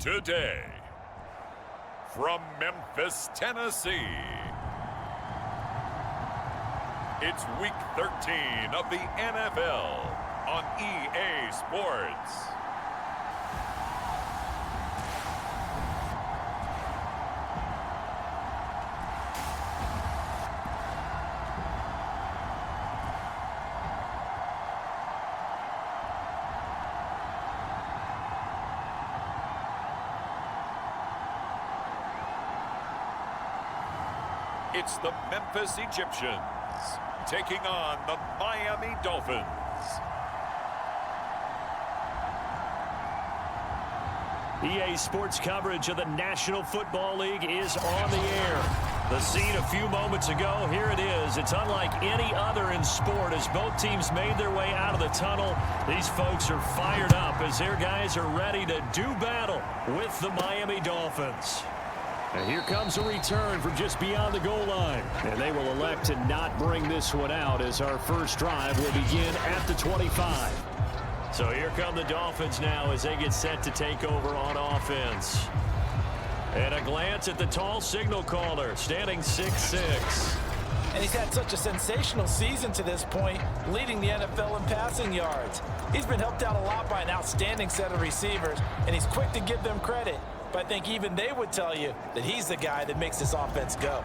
Today, from Memphis, Tennessee, it's Week 13 of the NFL on EA Sports. It's the Memphis Egyptians taking on the Miami Dolphins. EA Sports coverage of the National Football League is on the air. The scene a few moments ago, here it is. It's unlike any other in sport as both teams made their way out of the tunnel. These folks are fired up as their guys are ready to do battle with the Miami Dolphins. And here comes a return from just beyond the goal line. And they will elect to not bring this one out as our first drive will begin at the 25. So here come the Dolphins now as they get set to take over on offense. And a glance at the tall signal caller, standing 6'6". And he's had such a sensational season to this point, leading the NFL in passing yards. He's been helped out a lot by an outstanding set of receivers, and he's quick to give them credit. But I think even they would tell you that he's the guy that makes this offense go.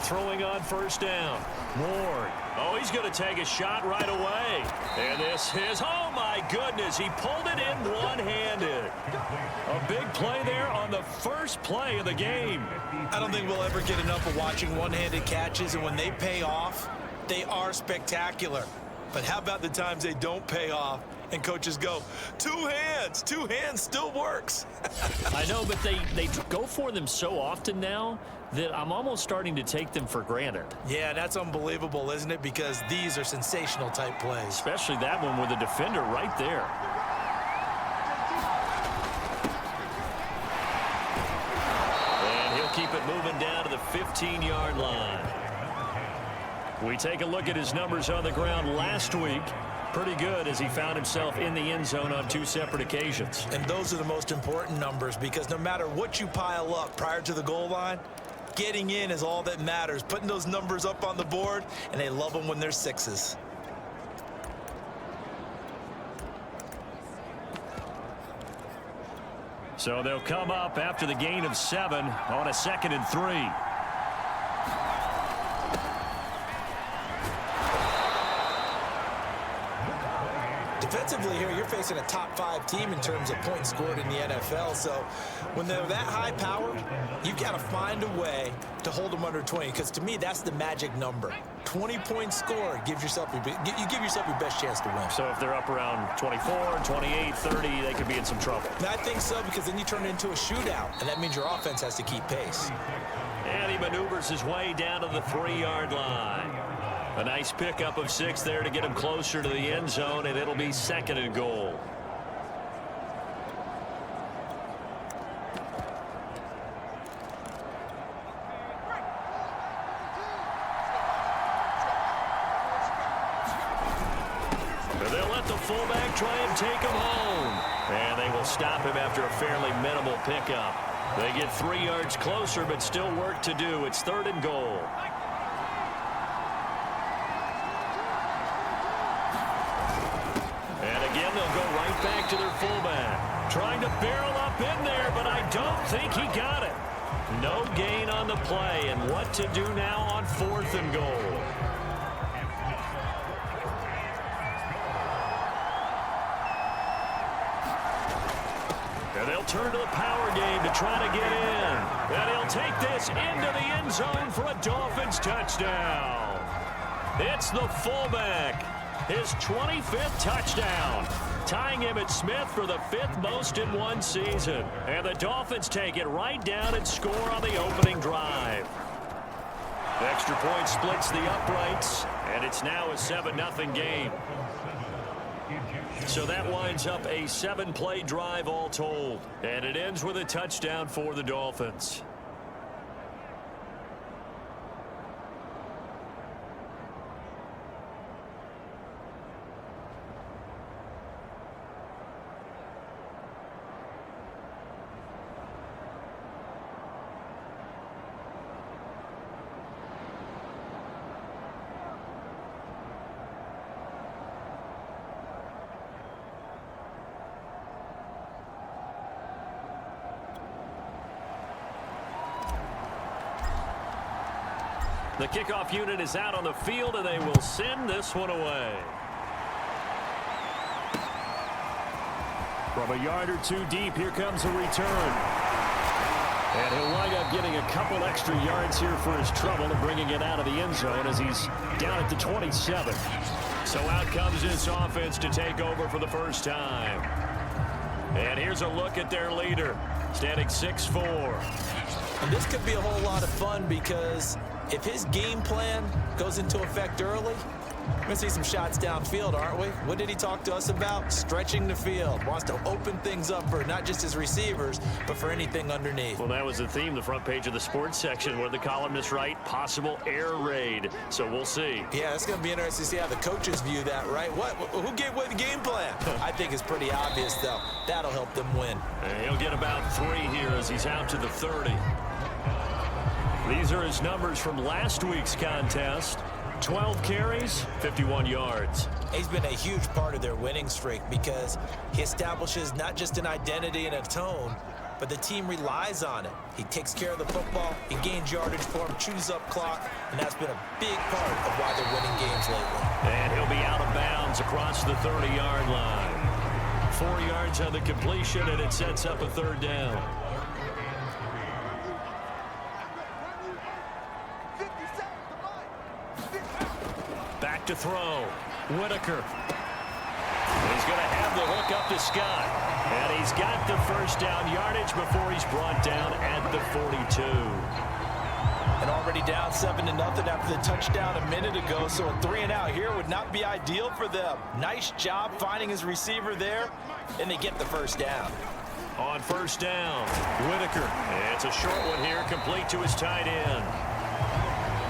Throwing on first down. Ward. Oh, he's going to take a shot right away. And this is, oh my goodness, he pulled it in one-handed. A big play there on the first play of the game. I don't think we'll ever get enough of watching one-handed catches, and when they pay off, they are spectacular. But how about the times they don't pay off and coaches go, two hands still works. I know, but they go for them so often now that I'm almost starting to take them for granted. Yeah, that's unbelievable, isn't it? Because these are sensational type plays. Especially that one with the defender right there. And he'll keep it moving down to the 15-yard line. We take a look at his numbers on the ground last week. Pretty good as he found himself in the end zone on 2 separate occasions. And those are the most important numbers because no matter what you pile up prior to the goal line, getting in is all that matters. Putting those numbers up on the board, and they love them when they're 6s. So they'll come up after the gain of 7 on a 2nd and 3. Defensively here, you're facing a top 5 team in terms of points scored in the NFL. So when they're that high powered, you've got to find a way to hold them under 20. Because to me, that's the magic number. 20 points scored you give yourself your best chance to win. So if they're up around 24, 28, 30, they could be in some trouble. And I think so, because then you turn it into a shootout, and that means your offense has to keep pace. And he maneuvers his way down to the 3-yard line. A nice pickup of 6 there to get him closer to the end zone, and it'll be 2nd and goal. And they'll let the fullback try and take him home. And they will stop him after a fairly minimal pickup. They get 3 yards closer, but still work to do. It's 3rd and goal. Back to their fullback. Trying to barrel up in there, but I don't think he got it. No gain on the play, and what to do now on 4th and goal. And they'll turn to the power game to try to get in. And he'll take this into the end zone for a Dolphins touchdown. It's the fullback. His 25th touchdown. Tying him at Smith for the 5th most in one season. And the Dolphins take it right down and score on the opening drive. The extra point splits the uprights, and it's now a 7-0 game. So that winds up a 7-play drive all told. And it ends with a touchdown for the Dolphins. The kickoff unit is out on the field, and they will send this one away. From a yard or two deep, here comes a return. And he'll wind up getting a couple extra yards here for his trouble and bringing it out of the end zone as he's down at the 27. So out comes this offense to take over for the first time. And here's a look at their leader, standing 6'4". And this could be a whole lot of fun because if his game plan goes into effect early, we're going to see some shots downfield, aren't we? What did he talk to us about? Stretching the field. Wants to open things up for not just his receivers, but for anything underneath. Well, that was the theme, the front page of the sports section, where the columnists write possible air raid. So we'll see. Yeah, it's going to be interesting to see how the coaches view that, right? Who gave away the game plan? I think it's pretty obvious, though. That'll help them win. And he'll get about 3 here as he's out to the 30. These are his numbers from last week's contest. 12 carries, 51 yards. He's been a huge part of their winning streak because he establishes not just an identity and a tone, but the team relies on it. He takes care of the football, he gains yardage for him, chews up clock, and that's been a big part of why they're winning games lately. And he'll be out of bounds across the 30-yard line. 4 yards on the completion, and it sets up a 3rd down. Back to throw. Whitaker. He's going to have the hook up to Scott. And he's got the first down yardage before he's brought down at the 42. And already down 7-0 after the touchdown a minute ago, so a 3-and-out here would not be ideal for them. Nice job finding his receiver there, and they get the first down. On first down, Whitaker. It's a short one here, complete to his tight end.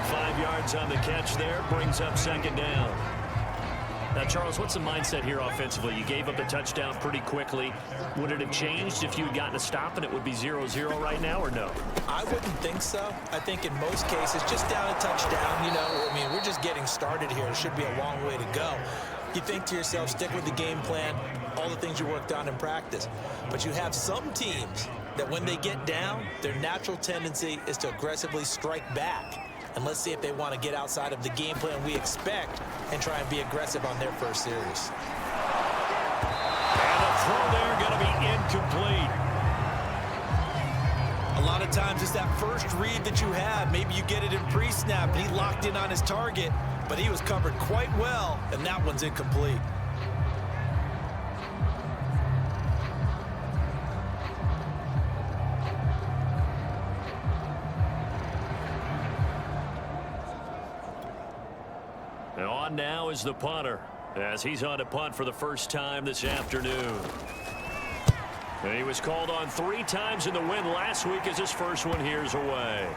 5 yards on the catch there, brings up 2nd down. Now, Charles, what's the mindset here offensively? You gave up a touchdown pretty quickly. Would it have changed if you had gotten a stop and it would be 0-0 right now, or no? I wouldn't think so. I think in most cases, just down a touchdown, I mean, we're just getting started here. It should be a long way to go. You think to yourself, stick with the game plan, all the things you worked on in practice. But you have some teams that when they get down, their natural tendency is to aggressively strike back. And let's see if they want to get outside of the game plan we expect and try and be aggressive on their first series. And the throw there going to be incomplete. A lot of times it's that first read that you have. Maybe you get it in pre-snap and he locked in on his target, but he was covered quite well, and that one's incomplete. On now is the punter as he's on to punt for the first time this afternoon. And he was called on 3 times in the win last week as his first one here's away.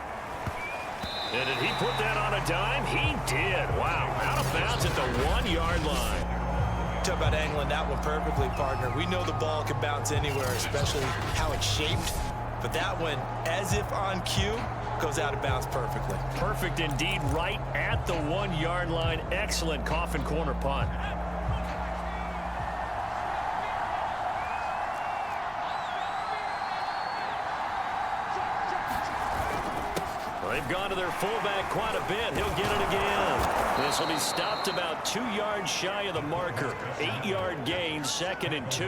And did he put that on a dime? He did. Wow, out of bounds at the 1-yard line. Talk about angling that one perfectly, partner. We know the ball can bounce anywhere, especially how it's shaped. But that one, as if on cue, goes out of bounds perfectly. Perfect indeed, right at the 1-yard line. Excellent coffin corner punt. They've gone to their fullback quite a bit. He'll get it again. This will be stopped about 2 yards shy of the marker. 8-yard gain, 2nd and 2.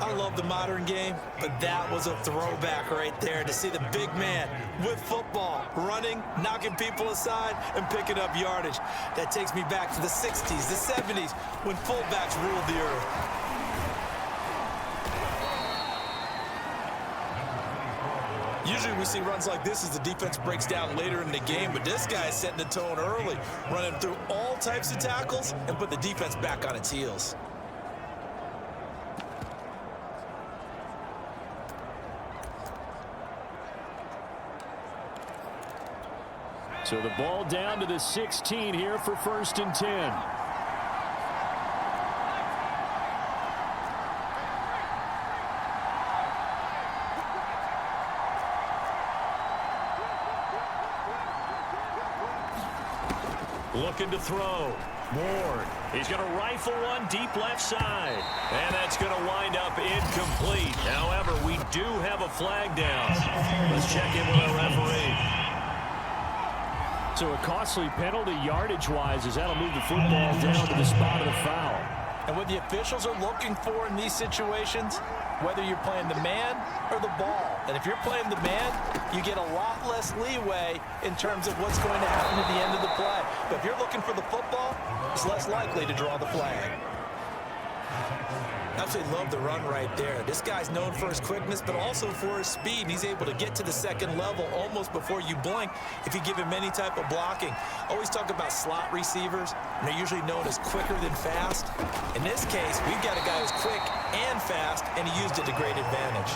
I love the modern game, but that was a throwback right there to see the big man with football, running, knocking people aside, and picking up yardage. That takes me back to the 60s, the 70s, when fullbacks ruled the earth. Usually we see runs like this as the defense breaks down later in the game, but this guy is setting the tone early, running through all types of tackles and put the defense back on its heels. So the ball down to the 16 here for 1st and 10. Looking to throw. Ward. He's going to rifle one deep left side. And that's going to wind up incomplete. However, we do have a flag down. Let's check in with our referee. So a costly penalty yardage-wise as that'll move the football down to the spot of the foul. And what the officials are looking for in these situations, whether you're playing the man or the ball. And if you're playing the man, you get a lot less leeway in terms of what's going to happen at the end of the play. But if you're looking for the football, it's less likely to draw the flag. Absolutely love the run right there. This guy's known for his quickness, but also for his speed. He's able to get to the second level almost before you blink if you give him any type of blocking. Always talk about slot receivers, and they're usually known as quicker than fast. In this case, we've got a guy who's quick and fast, and he used it to great advantage.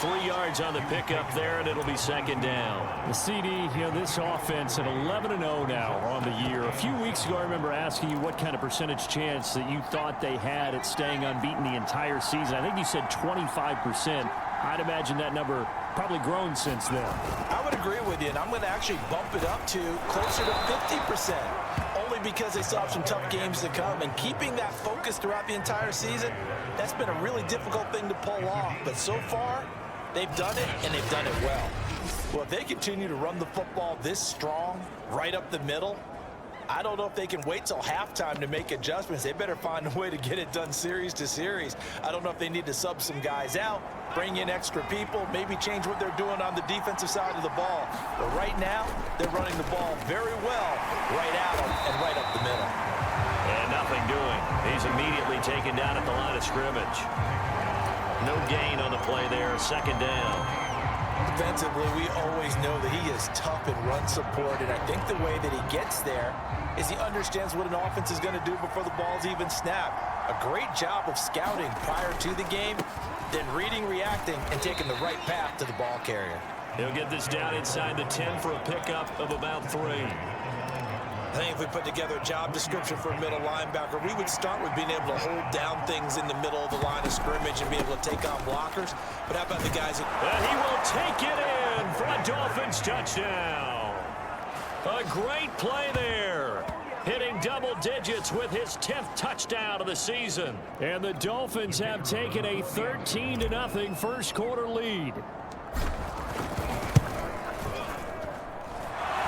3 yards on the pickup there, and it'll be 2nd down. The CD, this offense at 11-0 now on the year. A few weeks ago, I remember asking you what kind of percentage chance that you thought they had at staying unbeaten the entire season. I think you said 25%. I'd imagine that number probably grown since then. I would agree with you, and I'm going to actually bump it up to closer to 50%. Only because they still have some tough games to come, and keeping that focus throughout the entire season, that's been a really difficult thing to pull off. But so far, they've done it, and they've done it well. Well, if they continue to run the football this strong, right up the middle, I don't know if they can wait till halftime to make adjustments. They better find a way to get it done series to series. I don't know if they need to sub some guys out, bring in extra people, maybe change what they're doing on the defensive side of the ball. But right now, they're running the ball very well right at them and right up the middle. And nothing doing. He's immediately taken down at the line of scrimmage. No gain on the play there, 2nd down. Defensively, we always know that he is tough in run support, and I think the way that he gets there is he understands what an offense is going to do before the ball's even snapped. A great job of scouting prior to the game, then reading, reacting, and taking the right path to the ball carrier. He'll get this down inside the 10 for a pickup of about 3. I think if we put together a job description for a middle linebacker, we would start with being able to hold down things in the middle of the line of scrimmage and be able to take on blockers. But how about the guys that... And he will take it in for a Dolphins touchdown. A great play there. Hitting double digits with his 10th touchdown of the season. And the Dolphins have taken a 13-0 first quarter lead.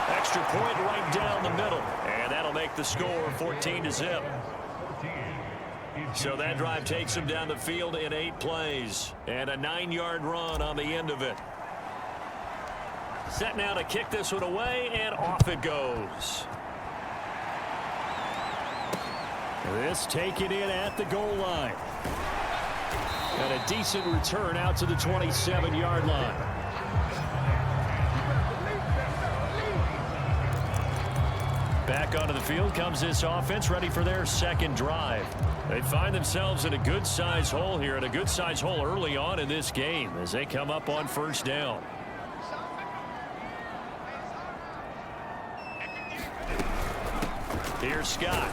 Extra point right down the middle. And that'll make the score 14-0. So that drive takes him down the field in 8 plays. And a 9-yard run on the end of it. Set now to kick this one away, and off it goes. This taken in at the goal line. And a decent return out to the 27-yard line. Back onto the field comes this offense, ready for their 2nd drive. They find themselves in a good-sized hole here, and a good-sized hole early on in this game as they come up on 1st down. Here's Scott.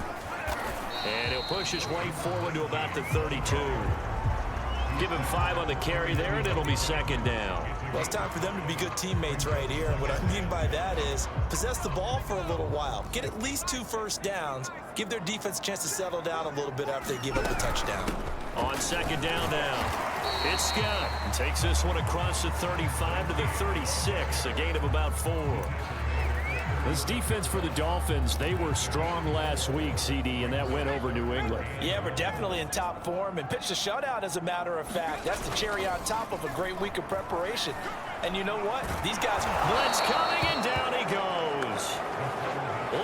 And he'll push his way forward to about the 32. Give him 5 on the carry there, and it'll be 2nd down. Well, it's time for them to be good teammates right here. And what I mean by that is possess the ball for a little while. Get at least 2 first downs. Give their defense a chance to settle down a little bit after they give up the touchdown. On 2nd down now. It's Scott. Takes this one across the 35 to the 36. A gain of about 4. This defense for the Dolphins, they were strong last week, CD, and that went over New England. Yeah, we're definitely in top form and pitched a shutout, as a matter of fact. That's the cherry on top of a great week of preparation. And you know what? These guys... Blitz coming, and down he goes.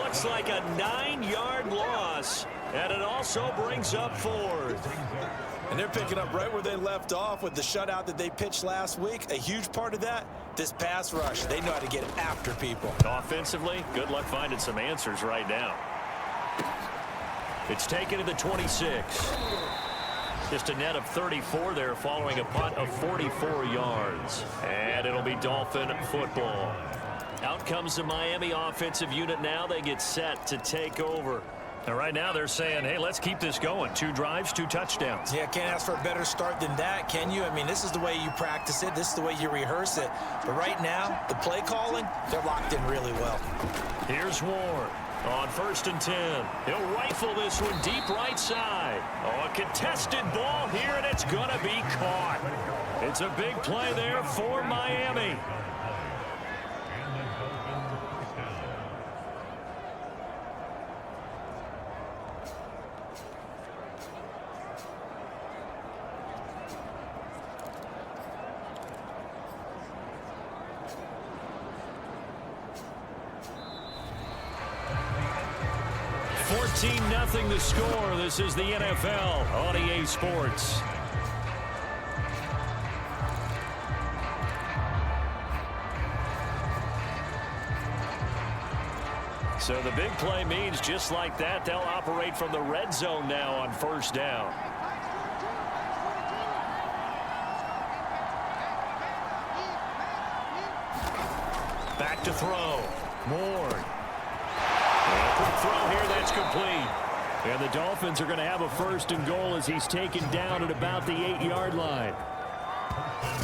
Looks like a 9-yard loss, and it also brings up 4th. And they're picking up right where they left off with the shutout that they pitched last week. A huge part of that, this pass rush. They know how to get after people. Offensively, good luck finding some answers right now. It's taken to the 26. Just a net of 34 there following a punt of 44 yards. And it'll be Dolphin football. Out comes the Miami offensive unit now. They get set to take over. And right now they're saying, hey, let's keep this going. 2 drives, 2 touchdowns. Yeah, can't ask for a better start than that, can you? I mean, this is the way you practice it. This is the way you rehearse it. But right now, the play calling, they're locked in really well. Here's Ward on 1st and 10. He'll rifle this one deep right side. Oh, a contested ball here, and it's going to be caught. It's a big play there for Miami. Nothing the score. This is the NFL on EA Sports. So the big play means just like that, they'll operate from the red zone now on 1st down. Back to throw. Ward. Quick throw here, that's complete. And the Dolphins are going to have a 1st and goal as he's taken down at about the 8-yard line.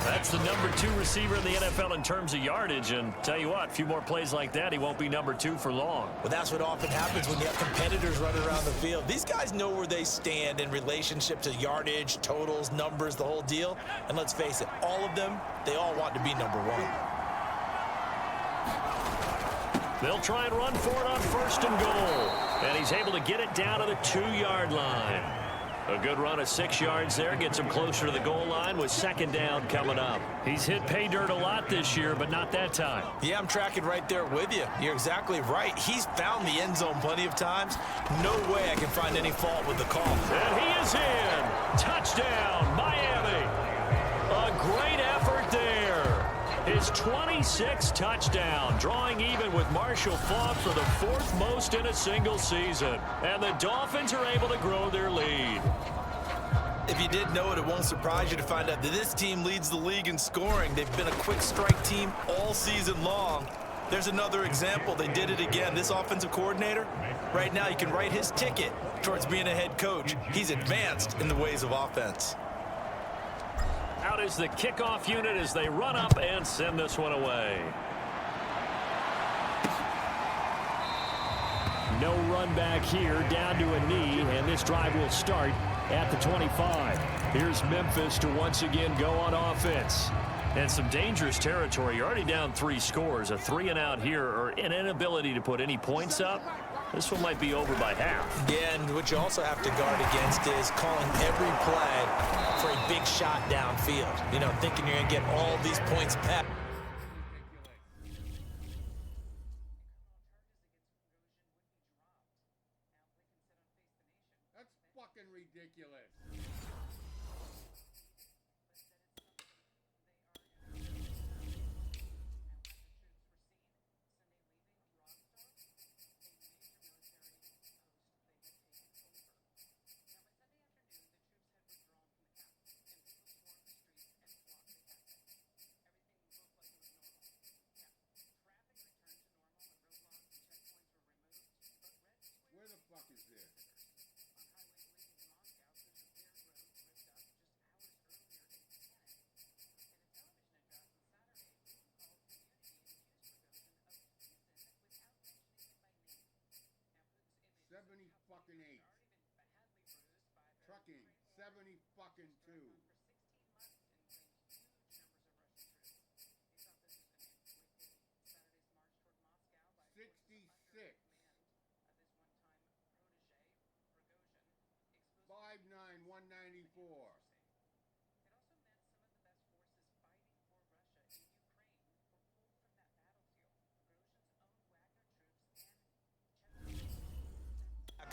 That's the number 2 receiver in the NFL in terms of yardage. And tell you what, a few more plays like that, he won't be number 2 for long. Well, that's what often happens when you have competitors running around the field. These guys know where they stand in relationship to yardage, totals, numbers, the whole deal. And let's face it, all of them, they all want to be number 1. They'll try and run for it on 1st and goal. And he's able to get it down to the 2-yard line. A good run of 6 yards there. Gets him closer to the goal line with 2nd down coming up. He's hit pay dirt a lot this year, but not that time. Yeah, I'm tracking right there with you. You're exactly right. He's found the end zone plenty of times. No way I can find any fault with the call. And he is in. Touchdown, Miami. A great effort there. His 26th touchdown, drawing even with Marshall Faulk for the 4th most in a single season. And the Dolphins are able to grow their lead. If you didn't know it, it won't surprise you to find out that this team leads the league in scoring. They've been a quick strike team all season long. There's another example. They did it again. This offensive coordinator, right now you can write his ticket towards being a head coach. He's advanced in the ways of offense. Out is the kickoff unit as they run up and send this one away. No run back here, down to a knee, and this drive will start at the 25. Here's Memphis to once again go on offense. And some dangerous territory. You're already down 3 scores. A 3-and-out here, or an inability to put any points up. This one might be over by half. Yeah, and what you also have to guard against is calling every play for a big shot downfield. You know, thinking you're going to get all these points back. That's fucking ridiculous. Where the fuck is this? $70-fucking-8. Trucking, 70-fucking-2. $66. 5'9", 194.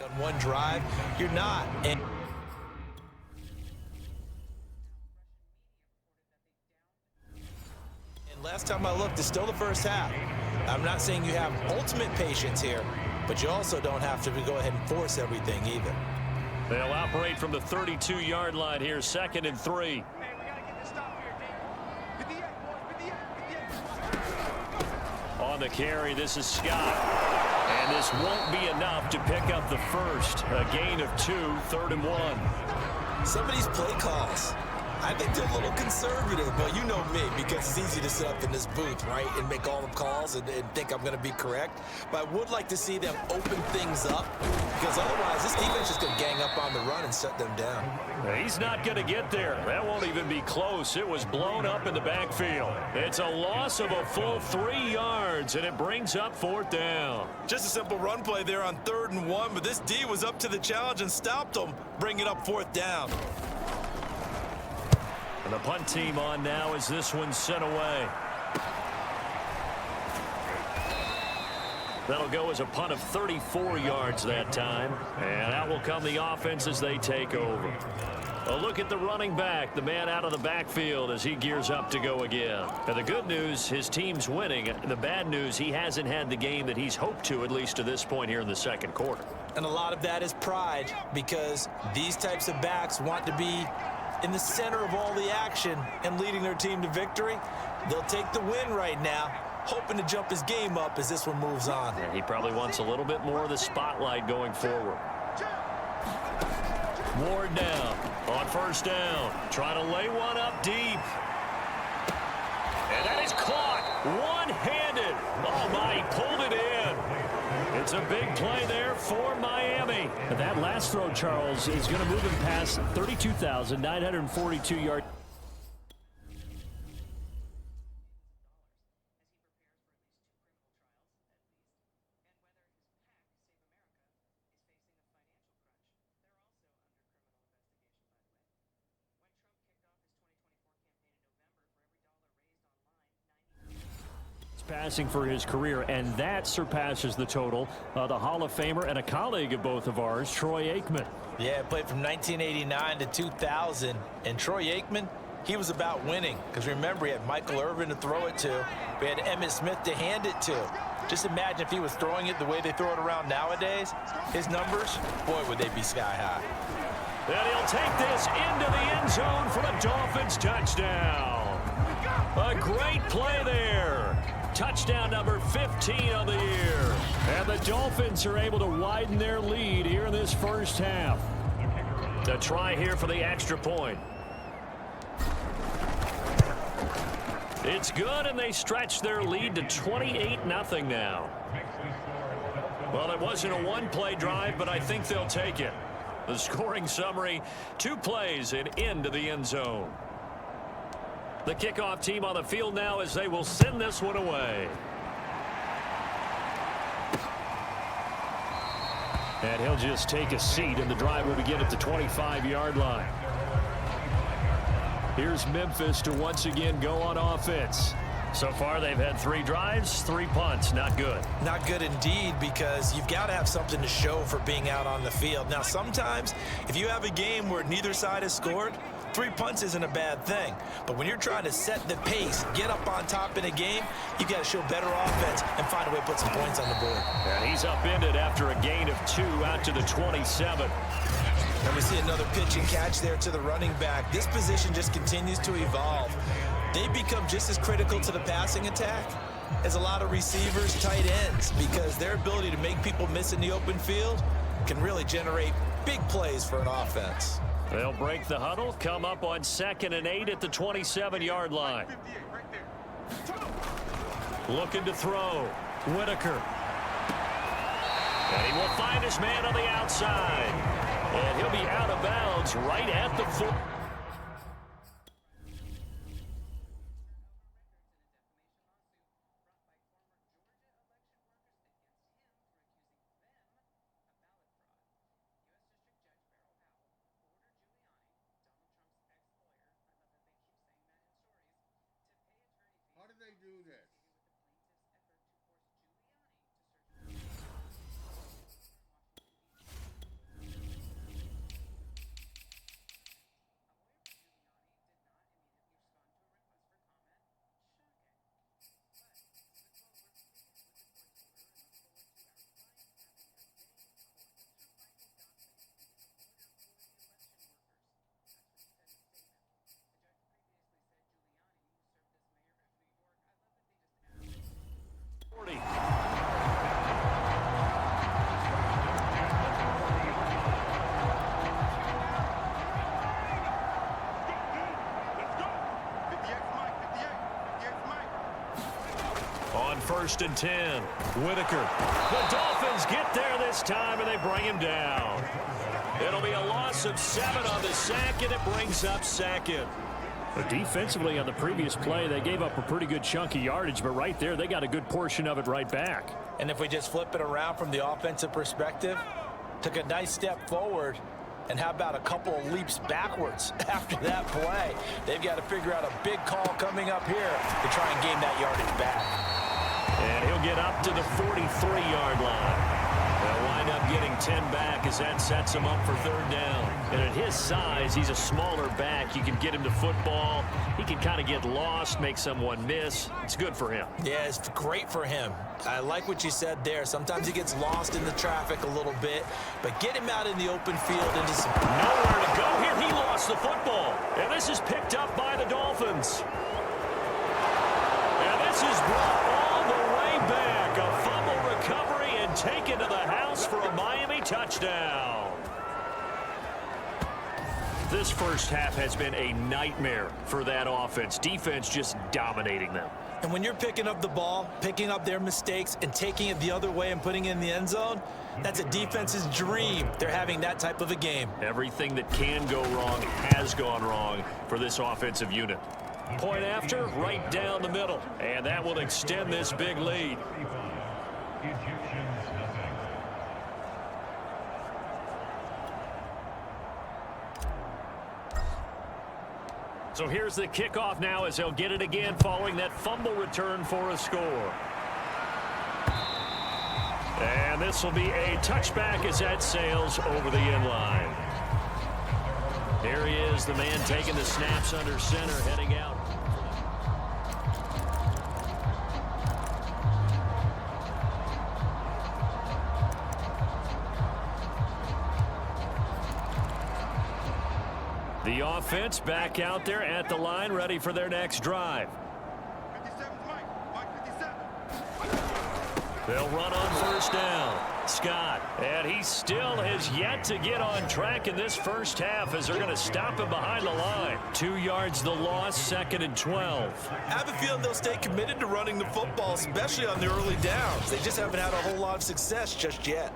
On one drive, you're not. And last time I looked, it's still the first half. I'm not saying you have ultimate patience here, but you also don't have to go ahead and force everything either. They'll operate from the 32-yard line here, 2nd and 3. On the carry, this is Scott. And this won't be enough to pick up the first. A gain of 2, 3rd and 1. Some of these play calls, I think they're a little conservative, but you know me, because it's easy to sit up in this booth, right, and make all the calls and think I'm going to be correct. But I would like to see them open things up, because otherwise this defense is going to gang up on the run and shut them down. He's not going to get there. That won't even be close. It was blown up in the backfield. It's a loss of a full 3 yards, and it brings up 4th down. Just a simple run play there on 3rd and 1, but this D was up to the challenge and stopped them, bringing up 4th down. And the punt team on now as this one's sent away. That'll go as a punt of 34 yards that time. And out will come the offense as they take over. A look at the running back, the man out of the backfield as he gears up to go again. And the good news, his team's winning. The bad news, he hasn't had the game that he's hoped to, at least to this point here in the 2nd quarter. And a lot of that is pride, because these types of backs want to be in the center of all the action and leading their team to victory. They'll take the win right now, hoping to jump his game up as this one moves on. And he probably wants a little bit more of the spotlight going forward. Ward now on 1st down, trying to lay one up deep. And that is caught one-handed. Oh my, he pulled it in. It's a big play there for Miami. But that last throw, Charles, is going to move him past 32,942 yards. Passing for his career, and that surpasses the total of the Hall of Famer and a colleague of both of ours, Troy Aikman. Yeah, played from 1989 to 2000, and Troy Aikman, he was about winning, because remember, he had Michael Irvin to throw it to. We had Emmitt Smith to hand it to. Just imagine if he was throwing it the way they throw it around nowadays. His numbers, boy, would they be sky high. And he'll take this into the end zone for a Dolphins touchdown. A great play there. Touchdown number 15 of the year. And the Dolphins are able to widen their lead here in this first half. The try here for the extra point. It's good, and they stretch their lead to 28-0 now. Well, it wasn't a one-play drive, but I think they'll take it. The scoring summary, 2 plays and into the end zone. The kickoff team on the field now as they will send this one away. And he'll just take a seat, and the drive will begin at the 25-yard line. Here's Memphis to once again go on offense. So far, they've had 3 drives, 3 punts. Not good. Not good indeed, because you've got to have something to show for being out on the field. Now, sometimes, if you have a game where neither side has scored, 3 punts isn't a bad thing. But when you're trying to set the pace, get up on top in a game, you got to show better offense and find a way to put some points on the board. And he's upended after a gain of 2 out to the 27. And we see another pitch and catch there to the running back. This position just continues to evolve. They become just as critical to the passing attack as a lot of receivers, tight ends, because their ability to make people miss in the open field can really generate big plays for an offense. They'll break the huddle, come up on 2nd and 8 at the 27-yard line. Looking to throw. Whitaker. And he will find his man on the outside. And he'll be out of bounds right at the 4. How did they do this? 1st and 10. Whitaker. The Dolphins get there this time, and they bring him down. It'll be a loss of 7 on the sack, and it brings up 2nd. But defensively on the previous play, they gave up a pretty good chunk of yardage, but right there, they got a good portion of it right back. And if we just flip it around from the offensive perspective, took a nice step forward, and how about a couple of leaps backwards after that play? They've got to figure out a big call coming up here to try and gain that yardage back. And he'll get up to the 43-yard line. They'll wind up getting 10 back as that sets him up for 3rd down. And at his size, he's a smaller back. You can get him to football. He can kind of get lost, make someone miss. It's good for him. Yeah, it's great for him. I like what you said there. Sometimes he gets lost in the traffic a little bit, but get him out in the open field into some... Nowhere to go here. He lost the football. And this is picked up by the Dolphins. And this is brought all the way back. A fumble recovery and taken to the house for a Miami touchdown. This first half has been a nightmare for that offense. Defense just dominating them. And when you're picking up the ball, picking up their mistakes, and taking it the other way and putting it in the end zone, that's a defense's dream. They're having that type of a game. Everything that can go wrong has gone wrong for this offensive unit. Point after, right down the middle. And that will extend this big lead. So here's the kickoff now as they'll get it again following that fumble return for a score. And this will be a touchback as that sails over the end line. Here he is, the man taking the snaps under center, heading out. The offense back out there at the line, ready for their next drive. 57, Mike 57. They'll run on 1st down. Scott, and he still has yet to get on track in this first half as they're going to stop him behind the line. 2 yards the loss, 2nd and 12. I have a feeling they'll stay committed to running the football, especially on the early downs. They just haven't had a whole lot of success just yet.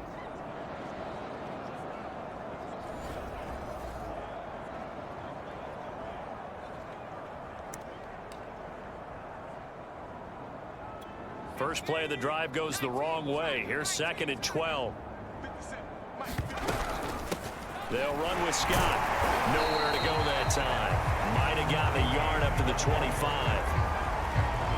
First play of the drive goes the wrong way. Here's 2nd and 12. They'll run with Scott. Nowhere to go that time. Might have gotten a yard up to the 25.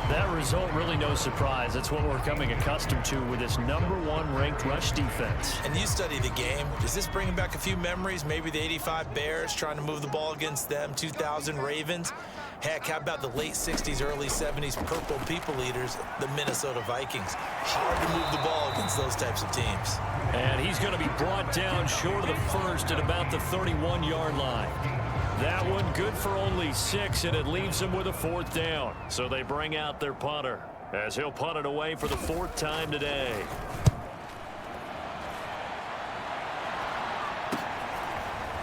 That result really no surprise. That's what we're coming accustomed to with this #1 ranked rush defense. And you study the game. Does this bring back a few memories? Maybe the '85 Bears trying to move the ball against them, 2000 Ravens. Heck, how about the late 60s, early 70s Purple People Eaters, the Minnesota Vikings? Hard to move the ball against those types of teams. And he's going to be brought down short of the first at about the 31-yard line. That one good for only 6, and it leaves him with a 4th down. So they bring out their punter as he'll punt it away for the 4th time today.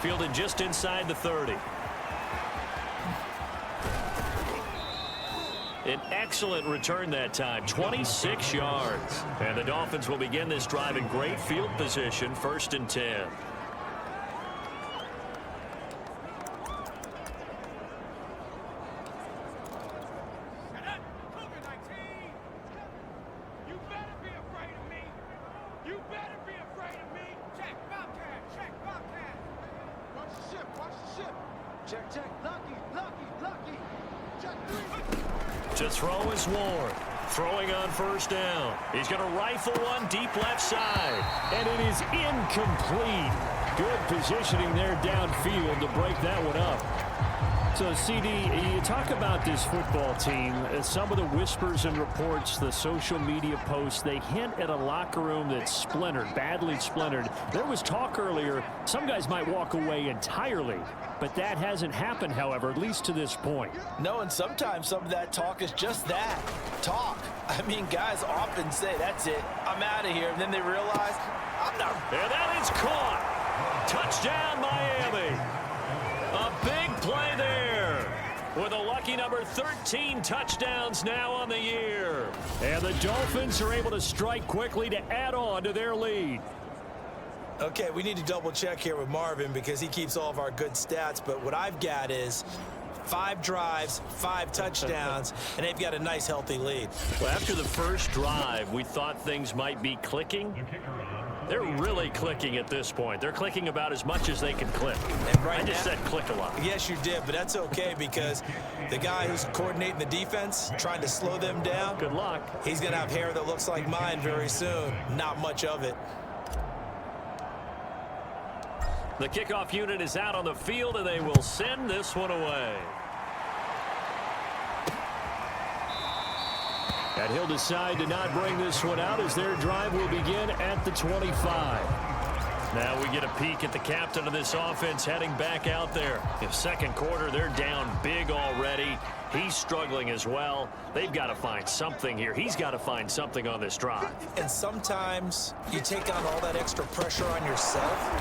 Fielded just inside the 30. An excellent return that time, 26 yards. And the Dolphins will begin this drive in great field position, 1st and 10. To throw is Ward. Throwing on 1st down. He's going to rifle one deep left side. And it is incomplete. Good positioning there downfield to break that one up. So, CD, you talk about this football team. Some of the whispers and reports, the social media posts, they hint at a locker room that's splintered, badly splintered. There was talk earlier, some guys might walk away entirely. But that hasn't happened, however, at least to this point. No, and sometimes some of that talk is just that, talk. I mean, guys often say, that's it, I'm out of here. And then they realize, I'm not. And that is caught. Touchdown, Miami. A big play there. with a lucky number 13 touchdowns now on the year. And the Dolphins are able to strike quickly to add on to their lead. Okay, we need to double check here with Marvin because he keeps all of our good stats, but what I've got is 5 drives, 5 touchdowns, and they've got a nice healthy lead. Well, after the first drive, we thought things might be clicking. They're really clicking at this point. They're clicking about as much as they can click. And right I just now, said click a lot. Yes, you did, but that's okay because the guy who's coordinating the defense, trying to slow them down, Good luck. he's going to have hair that looks like mine very soon. Not much of it. The kickoff unit is out on the field, and they will send this one away. And he'll decide to not bring this one out as their drive will begin at the 25. Now we get a peek at the captain of this offense heading back out there. In second quarter, they're down big already. He's struggling as well. They've got to find something here. He's got to find something on this drive. And sometimes you take on all that extra pressure on yourself,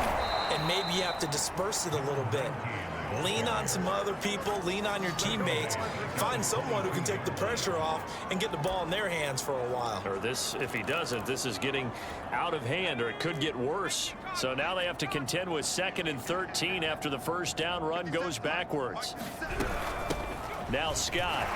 and maybe you have to disperse it a little bit. Lean on some other people, lean on your teammates, find someone who can take the pressure off and get the ball in their hands for a while. Or this, if he doesn't, this is getting out of hand, or it could get worse. So now they have to contend with 2nd and 13 after the first down run goes backwards. Now Scott.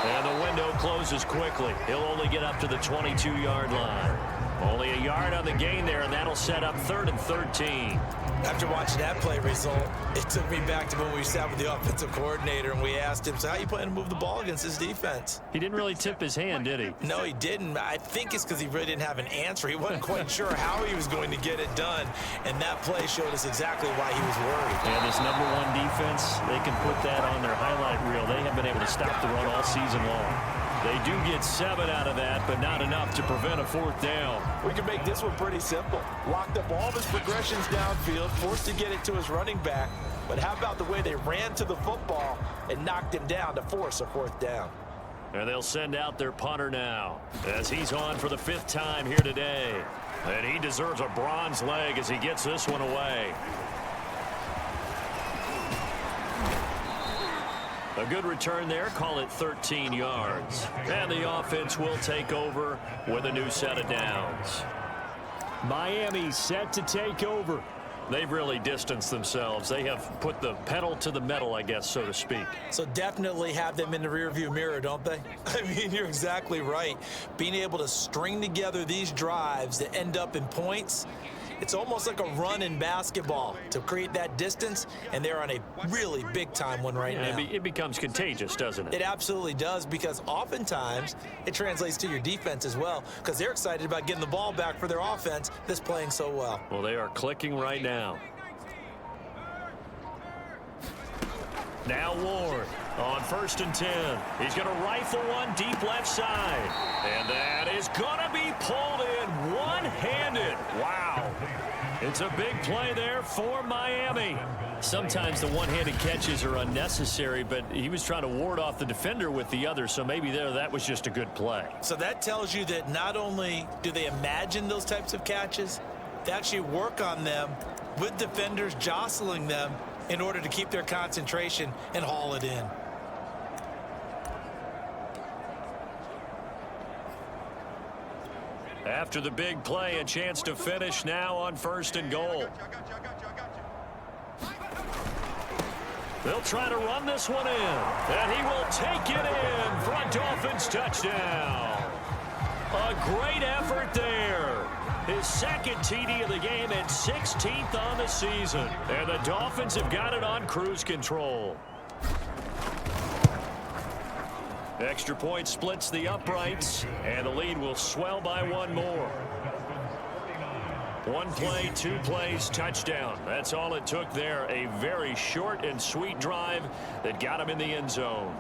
And the window closes quickly. He'll only get up to the 22-yard line. Only a yard on the gain there, and that'll set up 3rd and 13. After watching that play result, it took me back to when we sat with the offensive coordinator and we asked him, so how you plan to move the ball against this defense? He didn't really tip his hand, did he? No, he didn't. I think it's because he really didn't have an answer. He wasn't quite sure how he was going to get it done, and that play showed us exactly why he was worried. Yeah, this number 1 defense, they can put that on their highlight reel. They have been able to stop the run all season long. They do get 7 out of that, but not enough to prevent a 4th down. We can make this one pretty simple. Locked up all of his progressions downfield, forced to get it to his running back. But how about the way they ran to the football and knocked him down to force a 4th down? And they'll send out their punter now as he's on for the 5th time here today. And he deserves a bronze leg as he gets this one away. A good return there, call it 13 yards. And the offense will take over with a new set of downs. Miami set to take over. They've really distanced themselves. They have put the pedal to the metal, I guess, so to speak. So definitely have them in the rearview mirror, don't they? I mean, you're exactly right. Being able to string together these drives that end up in points, it's almost like a run in basketball to create that distance, and they're on a really big-time one right now. It becomes contagious, doesn't it? It absolutely does, because oftentimes it translates to your defense as well, because they're excited about getting the ball back for their offense that's playing so well. Well, they are clicking right now. Now Ward on 1st and 10. He's going to rifle one deep left side. And that is going to be pulled in one-handed. Wow. It's a big play there for Miami. Sometimes the one-handed catches are unnecessary, but he was trying to ward off the defender with the other, so maybe that was just a good play. So that tells you that not only do they imagine those types of catches, they actually work on them with defenders jostling them in order to keep their concentration and haul it in. After the big play, a chance to finish now on 1st and goal. They'll try to run this one in, and he will take it in for a Dolphins touchdown. A great effort there. His 2nd TD of the game and 16th on the season. And the Dolphins have got it on cruise control. Extra point splits the uprights, and the lead will swell by 1 more. 1 play, 2 plays, touchdown. That's all it took there. A very short and sweet drive that got him in the end zone.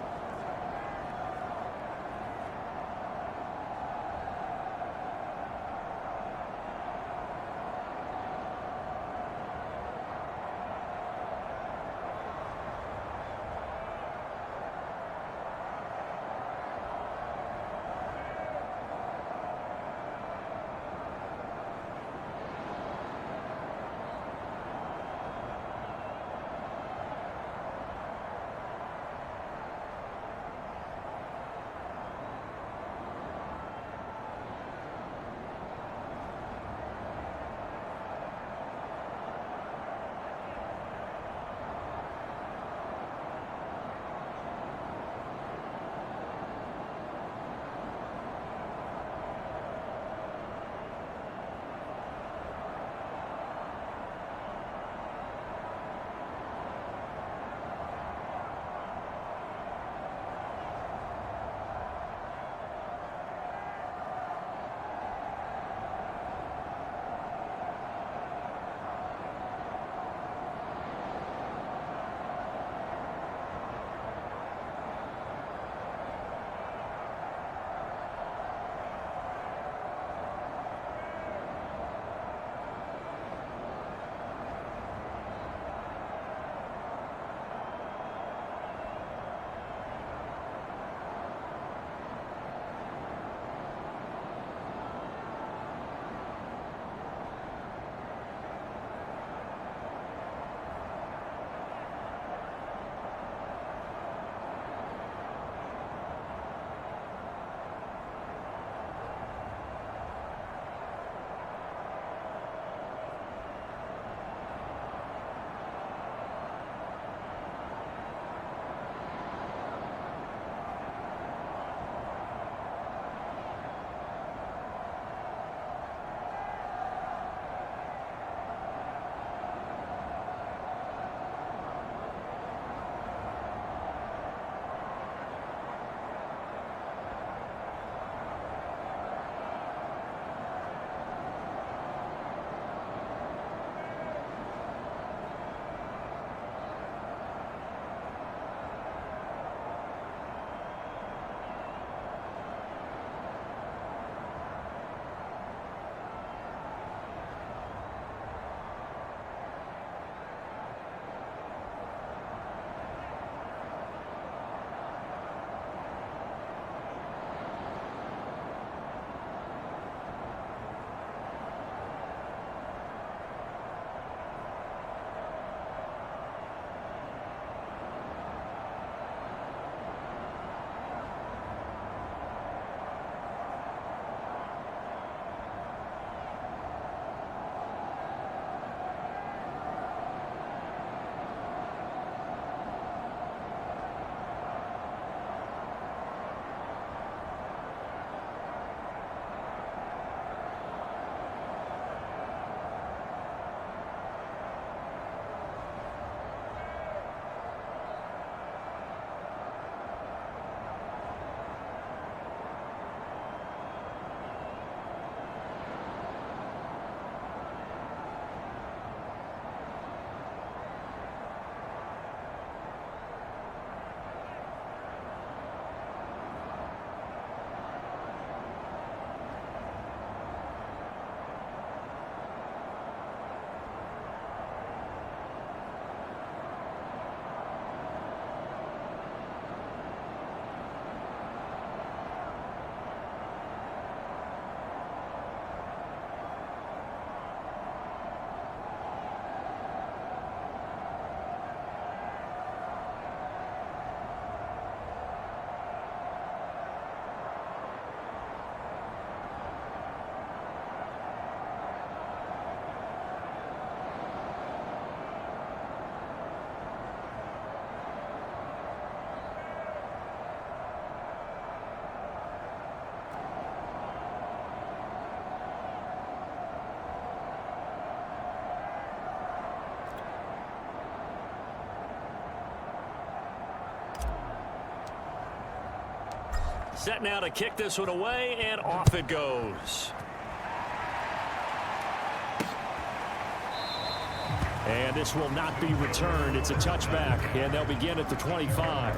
Set now to kick this one away, and off it goes. And this will not be returned. It's a touchback, and they'll begin at the 25.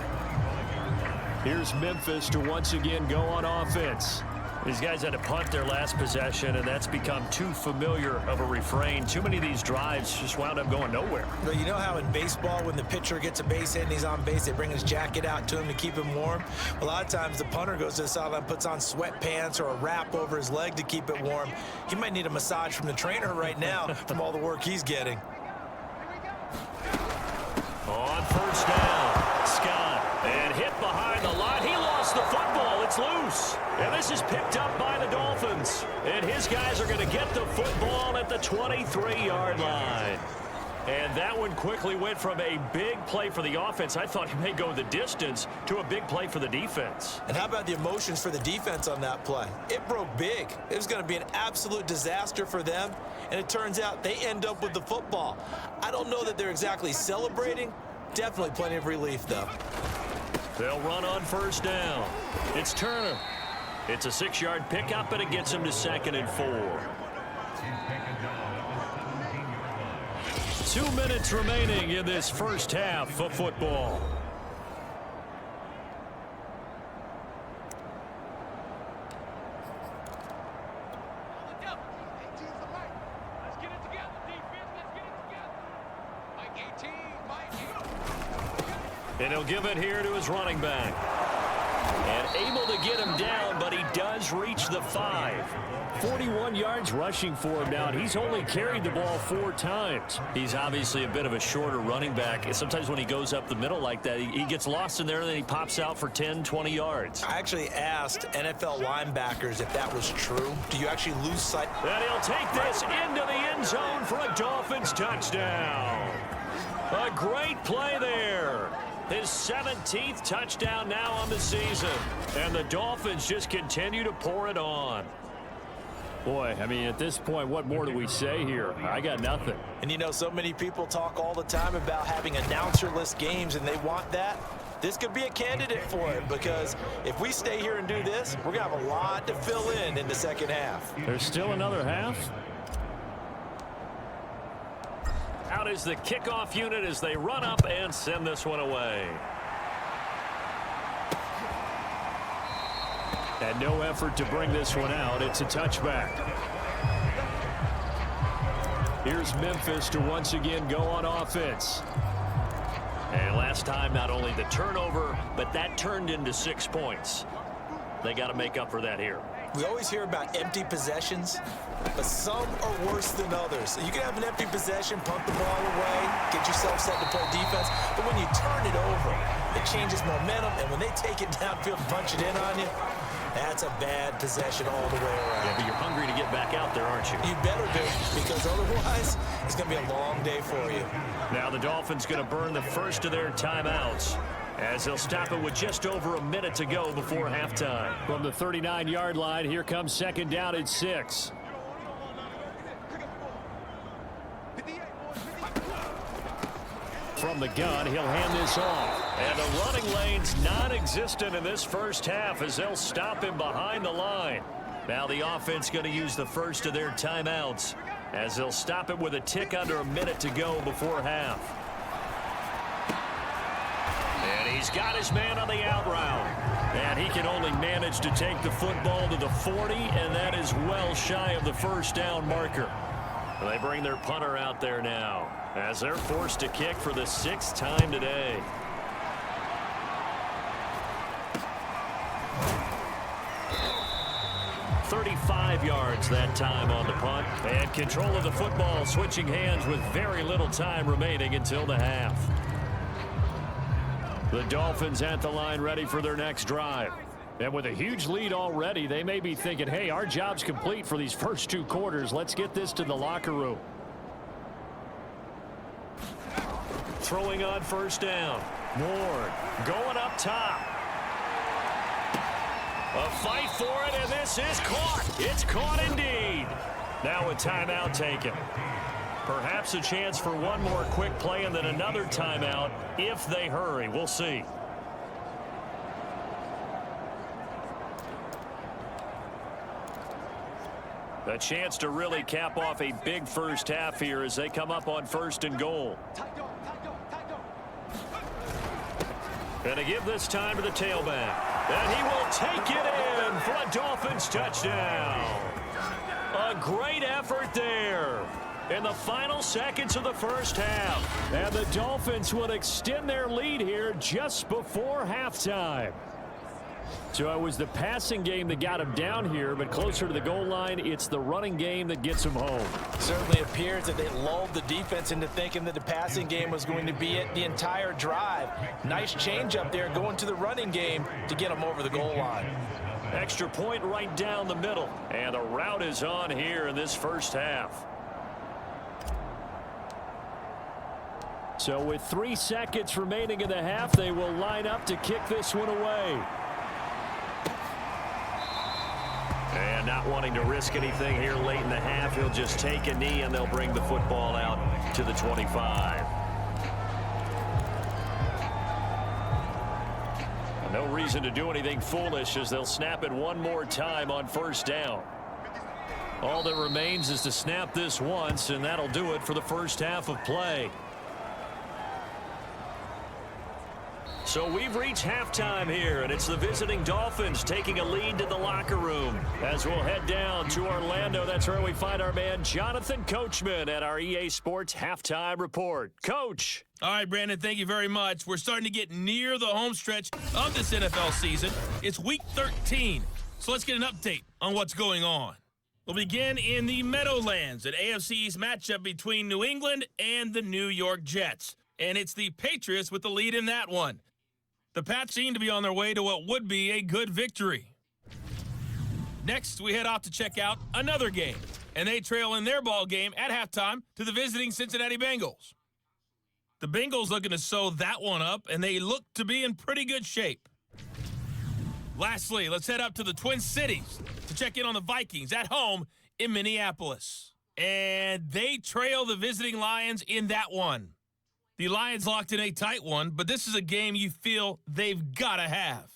Here's Memphis to once again go on offense. These guys had to punt their last possession, and that's become too familiar of a refrain. Too many of these drives just wound up going nowhere. But you know how in baseball, when the pitcher gets a base hit and he's on base, they bring his jacket out to him to keep him warm? A lot of times the punter goes to the sideline, puts on sweatpants or a wrap over his leg to keep it warm. He might need a massage from the trainer right now from all the work he's getting. On first down, Scott, and hit behind the line. He lost the football. It's loose. And this is picked up by the Dolphins. And his guys are going to get the football at the 23-yard line. And that one quickly went from a big play for the offense, I thought he may go the distance, to a big play for the defense. And how about the emotions for the defense on that play? It broke big. It was going to be an absolute disaster for them, and it turns out they end up with the football. I don't know that they're exactly celebrating. Definitely plenty of relief, though. They'll run on first down. It's Turner. It's a 6-yard pickup, and it gets him to 2nd and 4. 2 minutes remaining in this first half of football. And he'll give it here to his running back. And able to get him down, but he does reach the 5. 41 yards rushing for him now, and he's only carried the ball 4 times. He's obviously a bit of a shorter running back. And sometimes when he goes up the middle like that, he gets lost in there, and then he pops out for 10, 20 yards. I actually asked NFL linebackers if that was true. Do you actually lose sight? And he'll take this into the end zone for a Dolphins touchdown. A great play there. His 17th touchdown now on the season. And the Dolphins just continue to pour it on. Boy, I mean, at this point, what more do we say here? I got nothing. And you know, so many people talk all the time about having announcer-less games, and they want that. This could be a candidate for it, because if we stay here and do this, we're going to have a lot to fill in the second half. There's still another half. Out is the kickoff unit as they run up and send this one away. And no effort to bring this one out. It's a touchback. Here's Memphis to once again go on offense. And last time, not only the turnover, but that turned into 6 points. They got to make up for that here. We always hear about empty possessions, but some are worse than others. You can have an empty possession, punt the ball away, get yourself set to play defense, but when you turn it over, it changes momentum, and when they take it downfield and punch it in on you, that's a bad possession all the way around. Yeah, but you're hungry to get back out there, aren't you? You better be, because otherwise, it's going to be a long day for you. Now the Dolphins going to burn the first of their timeouts, as they'll stop it with just over a minute to go before halftime. From the 39-yard line, here comes 2nd down and 6. From the gun, he'll hand this off. And the running lane's non-existent in this first half as they'll stop him behind the line. Now the offense going to use the first of their timeouts as they'll stop it with a tick under a minute to go before half. And he's got his man on the out route. And he can only manage to take the football to the 40, and that is well shy of the first down marker. They bring their punter out there now as they're forced to kick for the 6th time today. "35 yards that time on the punt, and control of the football switching hands with very little time remaining until the half. The Dolphins at the line ready for their next drive. And with a huge lead already, they may be thinking, hey, our job's complete for these first 2 quarters. Let's get this to the locker room. Throwing on first down. Ward going up top. A fight for it, and this is caught. It's caught indeed. Now a timeout taken. Perhaps a chance for one more quick play and then another timeout if they hurry. We'll see. A chance to really cap off a big first half here as they come up on 1st and goal. Going to give this time to the tailback. And he will take it in for a Dolphins touchdown. A great effort there in the final seconds of the first half. And the Dolphins will extend their lead here just before halftime. So it was the passing game that got him down here, but closer to the goal line, it's the running game that gets him home. Certainly appears that they lulled the defense into thinking that the passing game was going to be it the entire drive. Nice change up there going to the running game to get him over the goal line. Extra point right down the middle. And the route is on here in this first half. So with 3 seconds remaining in the half, they will line up to kick this one away. And not wanting to risk anything here late in the half, he'll just take a knee and they'll bring the football out to the 25. No reason to do anything foolish as they'll snap it one more time on 1st down. All that remains is to snap this once, and that'll do it for the first half of play. So we've reached halftime here, and it's the visiting Dolphins taking a lead to the locker room. As we'll head down to Orlando, that's where we find our man Jonathan Coachman at our EA Sports Halftime Report. Coach. All right, Brandon, thank you very much. We're starting to get near the home stretch of this NFL season. It's Week 13, so let's get an update on what's going on. We'll begin in the Meadowlands, an AFC East matchup between New England and the New York Jets. And it's the Patriots with the lead in that one. The Pats seem to be on their way to what would be a good victory. Next, we head off to check out another game, and they trail in their ball game at halftime to the visiting Cincinnati Bengals. The Bengals looking to sew that one up, and they look to be in pretty good shape. Lastly, let's head up to the Twin Cities to check in on the Vikings at home in Minneapolis. And they trail the visiting Lions in that one. The Lions locked in a tight one, but this is a game you feel they've got to have.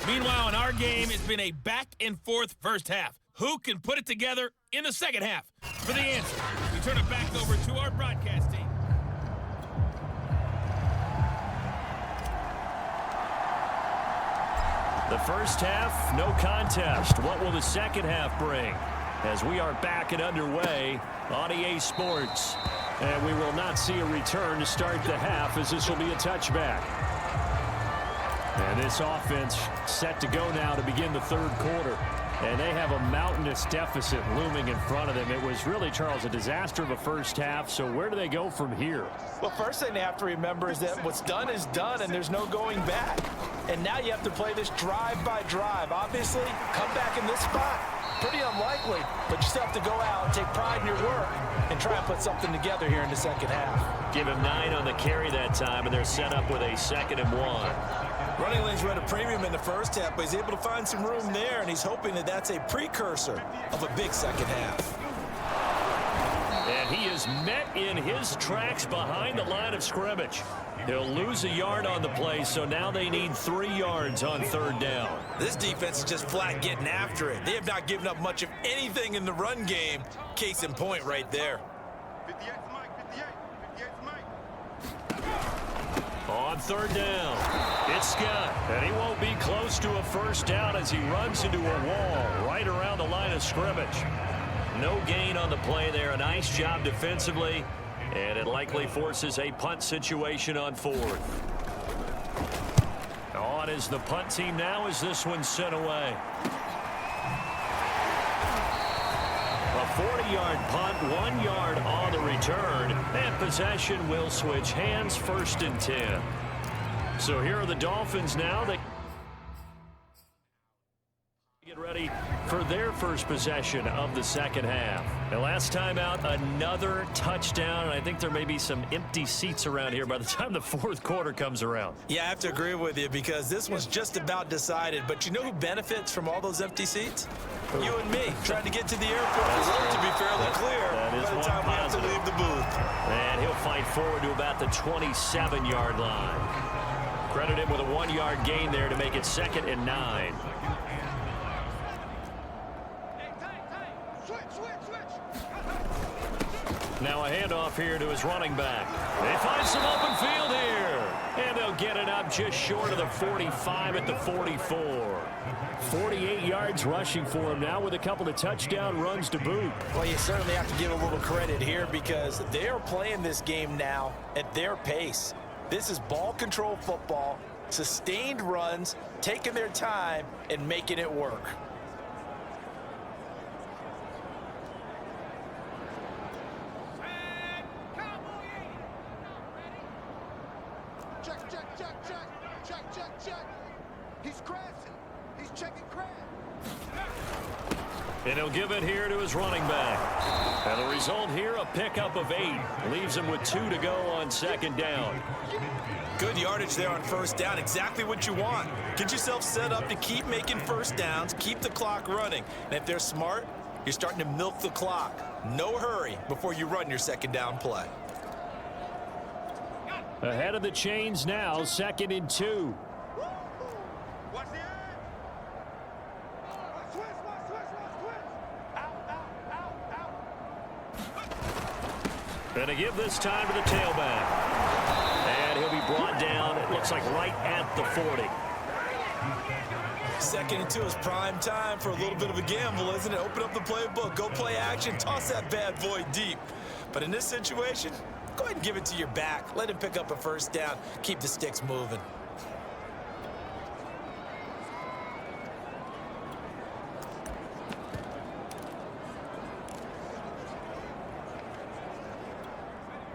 Meanwhile, in our game, it's been a back-and-forth first half. Who can put it together in the second half? For the answer, we turn it back over to our broadcast team. The first half, no contest. What will the second half bring? As we are back and underway on EA Sports. And we will not see a return to start the half, as this will be a touchback. And this offense set to go now to begin the third quarter. And they have a mountainous deficit looming in front of them. It was really, Charles, a disaster of a first half. So where do they go from here? Well, first thing they have to remember is that what's done is done, and there's no going back. And now you have to play this drive by drive. Obviously, come back in this spot. Pretty unlikely, but you still have to go out and take pride in your work and try and put something together here in the second half. Give him 9 on the carry that time, and they're set up with a 2nd and 1. Running lanes run a premium in the first half, but he's able to find some room there, and he's hoping that that's a precursor of a big second half. And he is met in his tracks behind the line of scrimmage. He'll lose a yard on the play, so now they need 3 yards on 3rd down. This defense is just flat getting after it. They have not given up much of anything in the run game. Case in point right there. 58 Mike, 58 Mike. On 3rd down, it's Scott, and he won't be close to a first down as he runs into a wall right around the line of scrimmage. No gain on the play there. A nice job defensively, and it likely forces a punt situation on 4th. On is the punt team now as this one's sent away. A 40-yard punt, 1 yard on the return, and possession will switch hands, 1st and 10. So here are the Dolphins now. They get ready for their first possession of the second half. And last time out, another touchdown, and I think there may be some empty seats around here by the time the 4th quarter comes around. Yeah, I have to agree with you because this one's just about decided. But you know who benefits from all those empty seats? You and me, trying to get to the airport. The road to be fairly clear that is by the time we have to leave the booth. And he'll fight forward to about the 27-yard line. Credit him with a 1 yard gain there to make it 2nd and 9. Now a handoff here to his running back. They find some open field here. And they'll get it up just short of the 45 at the 44. 48 yards rushing for him now with a couple of touchdown runs to boot. Well, you certainly have to give a little credit here because they are playing this game now at their pace. This is ball control football, sustained runs, taking their time and making it work. Check. He's crashing. He's checking crash. And he'll give it here to his running back. And the result here, a pickup of 8. Leaves him with 2 to go on second down. Good yardage there on first down. Exactly what you want. Get yourself set up to keep making first downs, keep the clock running. And if they're smart, you're starting to milk the clock. No hurry before you run your second down play. Ahead of the chains now, 2nd and 2. Watch the edge. Switch. Out. And to give this time to the tailback. And he'll be brought down, it looks like right at the 40. 2nd and 2 is prime time for a little bit of a gamble, isn't it? Open up the playbook, go play action, toss that bad boy deep. But in this situation, go ahead and give it to your back. Let him pick up a first down. Keep the sticks moving.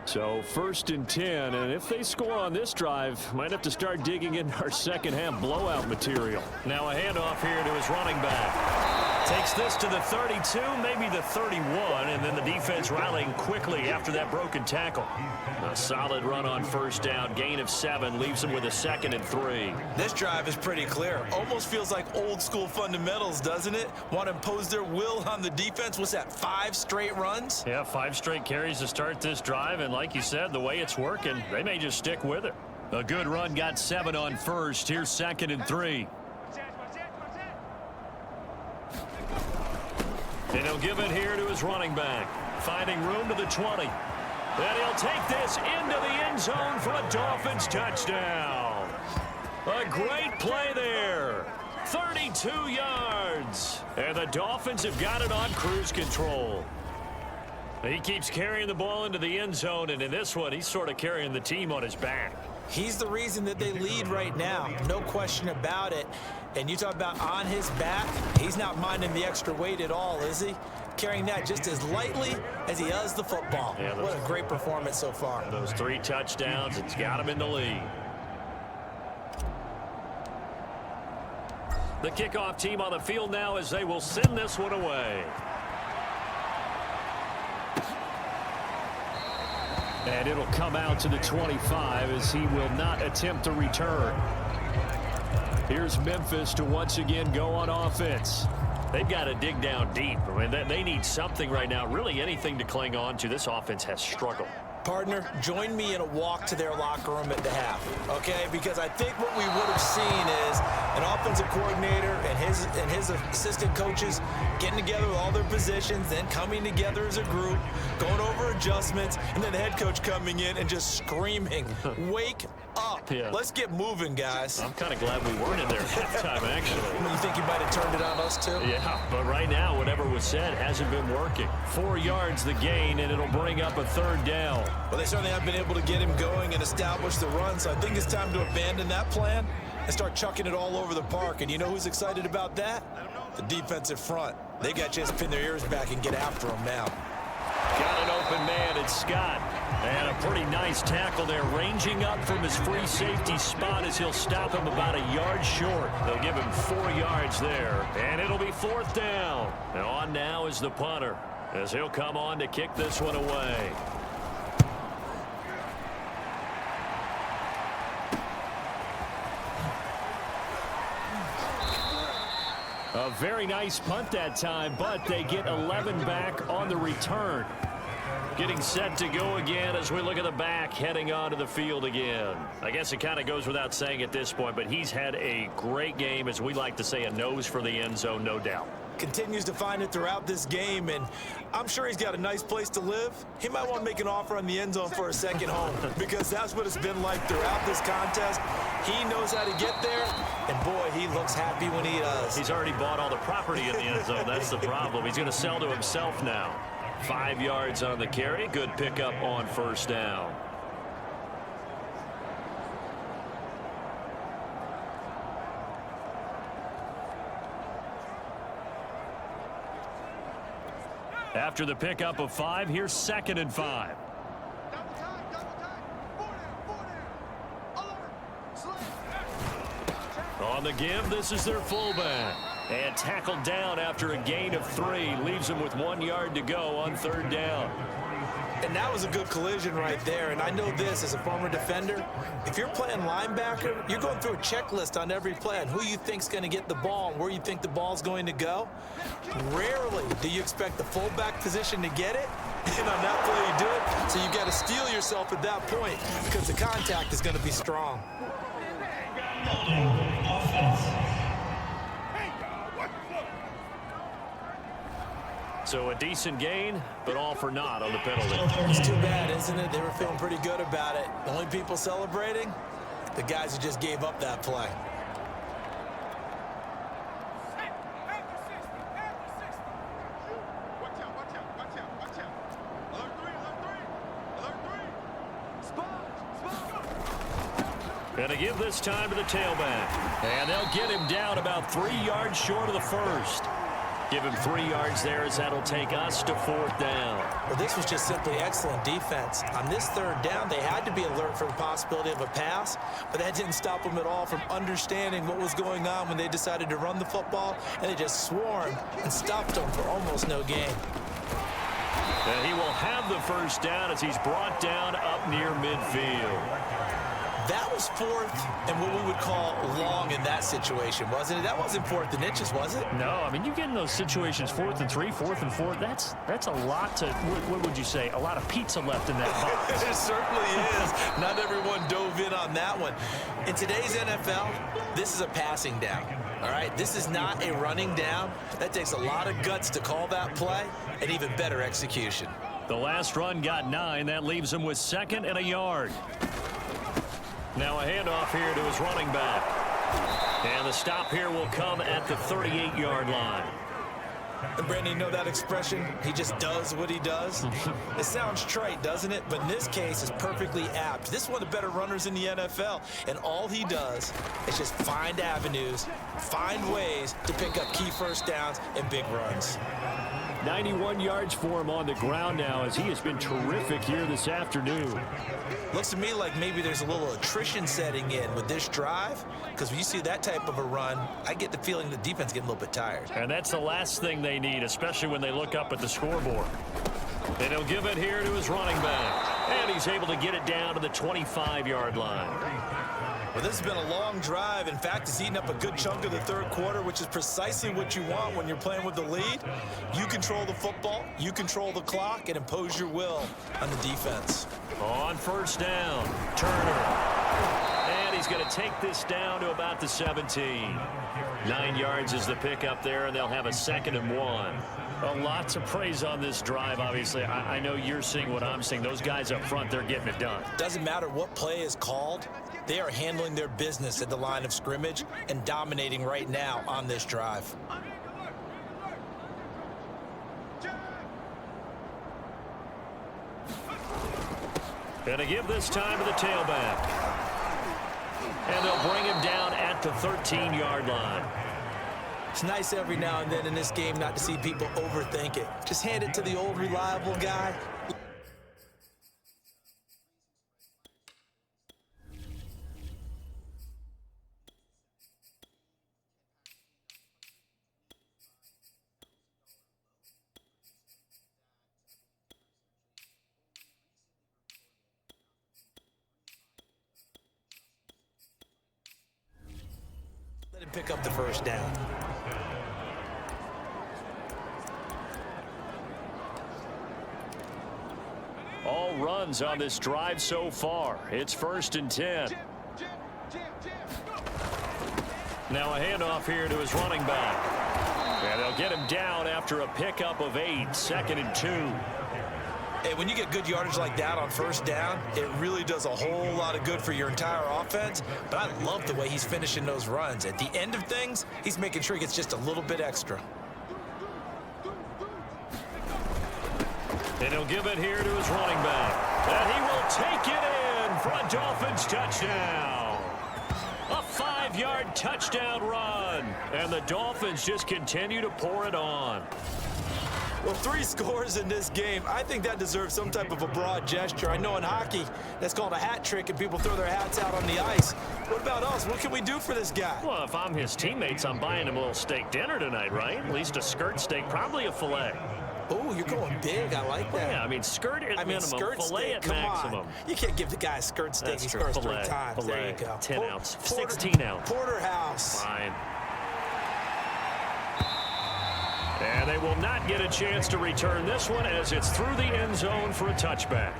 So 1st and 10, and if they score on this drive, might have to start digging in our second half blowout material. Now a handoff here to his running back. Takes this to the 32, maybe the 31, and then the defense rallying quickly after that broken tackle. A solid run on first down, gain of 7, leaves him with a 2nd and 3. This drive is pretty clear. Almost feels like old school fundamentals, doesn't it? Want to impose their will on the defense. What's that, 5 straight runs? Yeah, 5 straight carries to start this drive, and like you said, the way it's working, they may just stick with it. A good run, got 7 on first. Here's 2nd and 3. And he'll give it here to his running back. Finding room to the 20. And he'll take this into the end zone for a Dolphins touchdown. A great play there. 32 yards. And the Dolphins have got it on cruise control. He keeps carrying the ball into the end zone, and in this one, he's sort of carrying the team on his back. He's the reason that they lead right now. No question about it. And you talk about on his back, he's not minding the extra weight at all, is he? Carrying that just as lightly as he does the football. Yeah, what a great performance so far. Those 3 touchdowns, it's got him in the lead. The kickoff team on the field now as they will send this one away. And it'll come out to the 25 as he will not attempt to return. Here's Memphis to once again go on offense. They've got to dig down deep. I mean, they need something right now, really anything to cling on to. This offense has struggled. Partner, join me in a walk to their locker room at the half, okay? Because I think what we would have seen is an offensive coordinator and his assistant coaches getting together with all their positions, then coming together as a group, going over adjustments, and then the head coach coming in and just screaming, wake up. Yeah. Let's get moving, guys. I'm kind of glad we weren't in there at halftime, actually. You think you might have turned it on us, too? Yeah, but right now, whatever was said hasn't been working. 4 yards the gain, and it'll bring up a 3rd down. Well, they certainly have been able to get him going and establish the run, so I think it's time to abandon that plan and start chucking it all over the park. And you know who's excited about that? The defensive front. They got a chance to pin their ears back and get after him now. Got an open man, it's Scott. And a pretty nice tackle there, ranging up from his free safety spot as he'll stop him about a yard short. They'll give him 4 yards there, and it'll be 4th down. And on now is the punter, as he'll come on to kick this one away. A very nice punt that time, but they get 11 back on the return. Getting set to go again as we look at the back, heading onto the field again. I guess it kind of goes without saying at this point, but he's had a great game, as we like to say, a nose for the end zone, no doubt. continues to find it throughout this game, and I'm sure he's got a nice place to live. He might want to make an offer on the end zone for a second home because that's what it's been like throughout this contest. He knows how to get there, and boy, he looks happy when he does. He's already bought all the property in the end zone. That's the problem. He's going to sell to himself now. 5 yards on the carry. Good pickup on first down. After the pickup of 5, here's 2nd and 5. Double time, double time. 4 down, 4 down. Alert, On the give, this is their fullback. And tackled down after a gain of 3. Leaves him with 1 yard to go on 3rd down. And that was a good collision right there. And I know this as a former defender. If you're playing linebacker, you're going through a checklist on every play on who you think's going to get the ball and where you think the ball's going to go. Rarely do you expect the fullback position to get it. And on that play, you do it. So you got to steel yourself at that point because the contact is going to be strong. So a decent gain, but all for naught on the penalty. It's too bad, isn't it? They were feeling pretty good about it. The only people celebrating, the guys who just gave up that play. Watch out, watch out, watch out, watch out. Alert 3, alert 3. Alert 3. Spot. Gonna give this time to the tailback. And they'll get him down about 3 yards short of the first. Give him 3 yards there as that'll take us to 4th down. Well, this was just simply excellent defense. On this 3rd down, they had to be alert for the possibility of a pass, but that didn't stop them at all from understanding what was going on when they decided to run the football, and they just swarmed and stopped them for almost no gain. And he will have the first down as he's brought down up near midfield. That was 4th and what we would call long in that situation, wasn't it? That wasn't 4th and inches, was it? No, I mean, you get in those situations 4th and 3, 4th and 4. That's a lot to, what would you say, a lot of pizza left in that box. It certainly is. Not everyone dove in on that one. In today's NFL, this is a passing down. All right, this is not a running down. That takes a lot of guts to call that play and even better execution. The last run got 9. That leaves him with 2nd and a yard. Now a handoff here to his running back. And the stop here will come at the 38-yard line. And Brandon, you know that expression? He just does what he does. It sounds trite, doesn't it? But in this case, it's perfectly apt. This is one of the better runners in the NFL. And all he does is just find avenues, find ways to pick up key first downs and big runs. 91 yards for him on the ground now as he has been terrific here this afternoon. Looks to me like maybe there's a little attrition setting in with this drive, because when you see that type of a run, I get the feeling the defense getting a little bit tired. And that's the last thing they need, especially when they look up at the scoreboard. And he'll give it here to his running back. And he's able to get it down to the 25-yard line. Well, this has been a long drive. In fact, it's eaten up a good chunk of the 3rd quarter, which is precisely what you want when you're playing with the lead. You control the football, you control the clock, and impose your will on the defense. On first down, Turner. And he's going to take this down to about the 17. 9 yards is the pickup there, and they'll have a 2nd and 1. Well, lots of praise on this drive, obviously. I know you're seeing what I'm seeing. Those guys up front, they're getting it done. Doesn't matter what play is called. They are handling their business at the line of scrimmage and dominating right now on this drive. Gonna give this time to the tailback. And they'll bring him down at the 13-yard line. It's nice every now and then in this game not to see people overthink it. Just hand it to the old reliable guy. Let him pick up the first down. All runs on this drive so far. It's 1st and 10. Now a handoff here to his running back. And they'll get him down after a pickup of 8, 2nd and 2. Hey, when you get good yardage like that on first down, it really does a whole lot of good for your entire offense. But I love the way he's finishing those runs. At the end of things, he's making sure he gets just a little bit extra. And he'll give it here to his running back. And he will take it in for a Dolphins touchdown. A 5-yard touchdown run. And the Dolphins just continue to pour it on. Well, 3 scores in this game. I think that deserves some type of a broad gesture. I know in hockey, that's called a hat trick, and people throw their hats out on the ice. What about us? What can we do for this guy? Well, if I'm his teammates, I'm buying him a little steak dinner tonight, right? At least a skirt steak, probably a filet. Oh, you're going big. I like that. Yeah, I mean, skirt at minimum, skirt filet steak, at come maximum. on. You can't give the guy a skirt steak. That's He true. scores Filet, 3 times. filet, There you go. 10 ounce, 16 ounce. Porterhouse. Fine. And they will not get a chance to return this one as it's through the end zone for a touchback.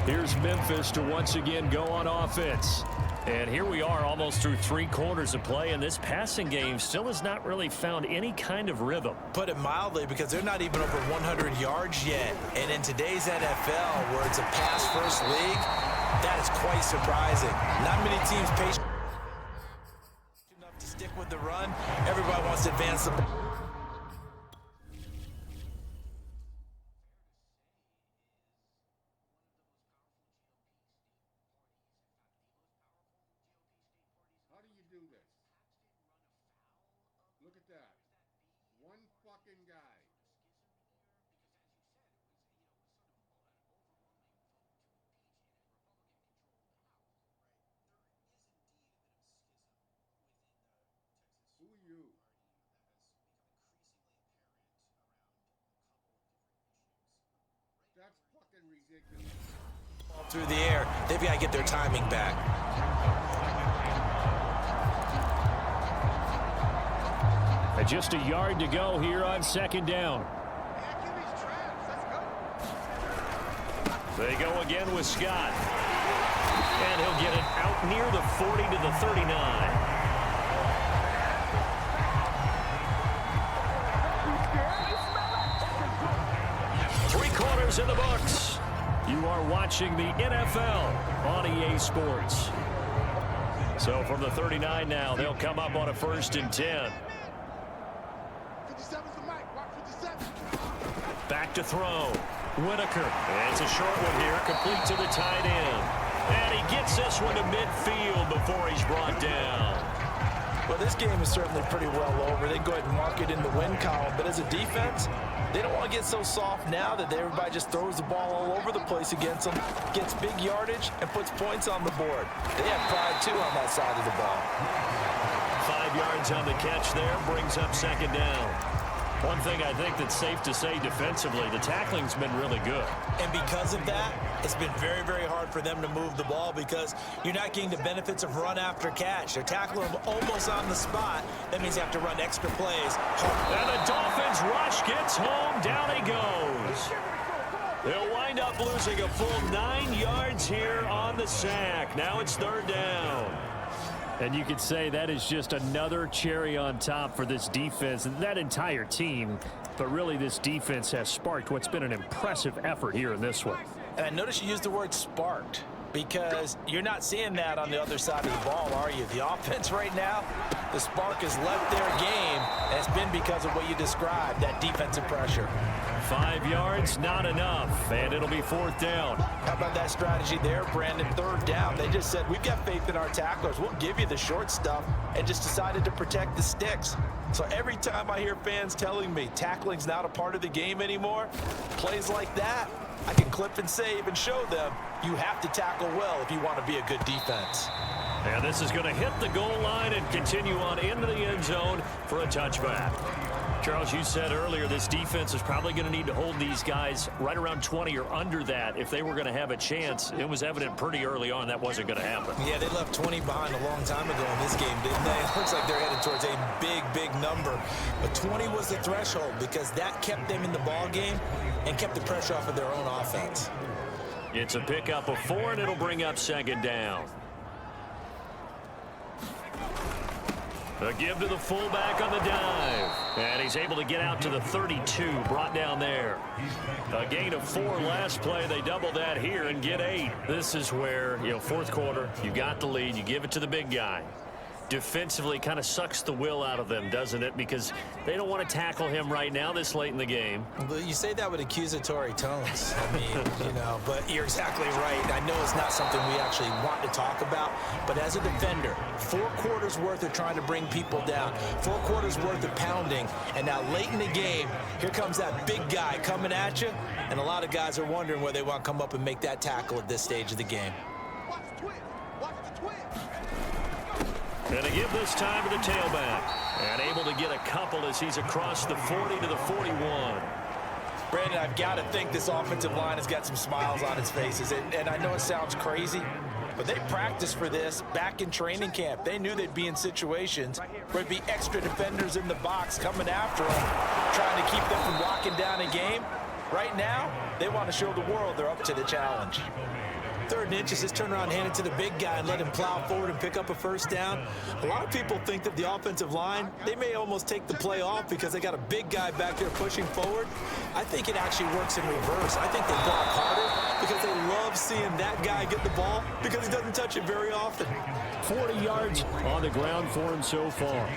Here's Memphis to once again go on offense. And here we are almost through 3 quarters of play, and this passing game still has not really found any kind of rhythm. Put it mildly, because they're not even over 100 yards yet. And in today's NFL, where it's a pass-first league, that is quite surprising. Not many teams patient enough to stick with the run. Everybody wants to advance the ball. How do you do this? Look at that. One fucking guy. Who are you? That's fucking ridiculous. Through the air, they've got to get their timing back. And just a yard to go here on 2nd down. They go again with Scott. And he'll get it out near the 40 to the 39. In the books. You are watching the NFL on EA Sports. So from the 39 now, they'll come up on a 1st and 10. 57's the mic. Watch 57. Back to throw. Whitaker. And it's a short one here, complete to the tight end. And he gets this one to midfield before he's brought down. Well, this game is certainly pretty well over. They go ahead and mark it in the win column. But as a defense, they don't want to get so soft now that everybody just throws the ball all over the place against them, gets big yardage, and puts points on the board. They have pride, too, on that side of the ball. 5 yards on the catch there, brings up 2nd down. One thing I think that's safe to say defensively, the tackling's been really good. And because of that, it's been very, very hard for them to move the ball because you're not getting the benefits of run after catch. They're tackling them almost on the spot. That means you have to run extra plays. And the Dolphins rush gets home. Down he goes. They'll wind up losing a full 9 yards here on the sack. Now it's 3rd down. And you could say that is just another cherry on top for this defense and that entire team. But really, this defense has sparked what's been an impressive effort here in this one. And I notice you used the word sparked because you're not seeing that on the other side of the ball, are you? The offense right now, the spark has left their game, and it's been because of what you described, that defensive pressure. 5 yards, not enough, and it'll be 4th down. How about that strategy there, Brandon? 3rd down. They just said, we've got faith in our tacklers. We'll give you the short stuff, and just decided to protect the sticks. So every time I hear fans telling me tackling's not a part of the game anymore, plays like that, I can clip and save and show them you have to tackle well if you want to be a good defense. And this is going to hit the goal line and continue on into the end zone for a touchback. Charles, you said earlier this defense is probably going to need to hold these guys right around 20 or under that if they were going to have a chance. It was evident pretty early on that wasn't going to happen. Yeah, they left 20 behind a long time ago in this game, didn't they? It looks like they're headed towards a big, big number. But 20 was the threshold because that kept them in the ball game and kept the pressure off of their own offense. It's a pickup of 4, and it'll bring up 2nd down. A give to the fullback on the dive. And he's able to get out to the 32, brought down there. A gain of 4 last play. They double that here and get 8. This is where, fourth quarter, you got the lead. You give it to the big guy. Defensively kind of sucks the will out of them, doesn't it? Because they don't want to tackle him right now this late in the game. Well, you say that with accusatory tones. I mean, but you're exactly right. I know it's not something we actually want to talk about, but as a defender, 4 quarters worth of trying to bring people down, 4 quarters worth of pounding, and now late in the game, here comes that big guy coming at you, and a lot of guys are wondering where they want to come up and make that tackle at this stage of the game. Watch the twist. Watch the twist. And they give this time to the tailback. And able to get a couple as he's across the 40 to the 41. Brandon, I've got to think this offensive line has got some smiles on its faces. And I know it sounds crazy, but they practiced for this back in training camp. They knew they'd be in situations where there'd be extra defenders in the box coming after them, trying to keep them from locking down a game. Right now, they want to show the world they're up to the challenge. 3rd and inches, just turn around, hand it to the big guy and let him plow forward and pick up a first down. A lot of people think that the offensive line, they may almost take the play off because they got a big guy back there pushing forward. I think it actually works in reverse. I think they block harder because they love seeing that guy get the ball because he doesn't touch it very often. 40 yards on the ground for him so far.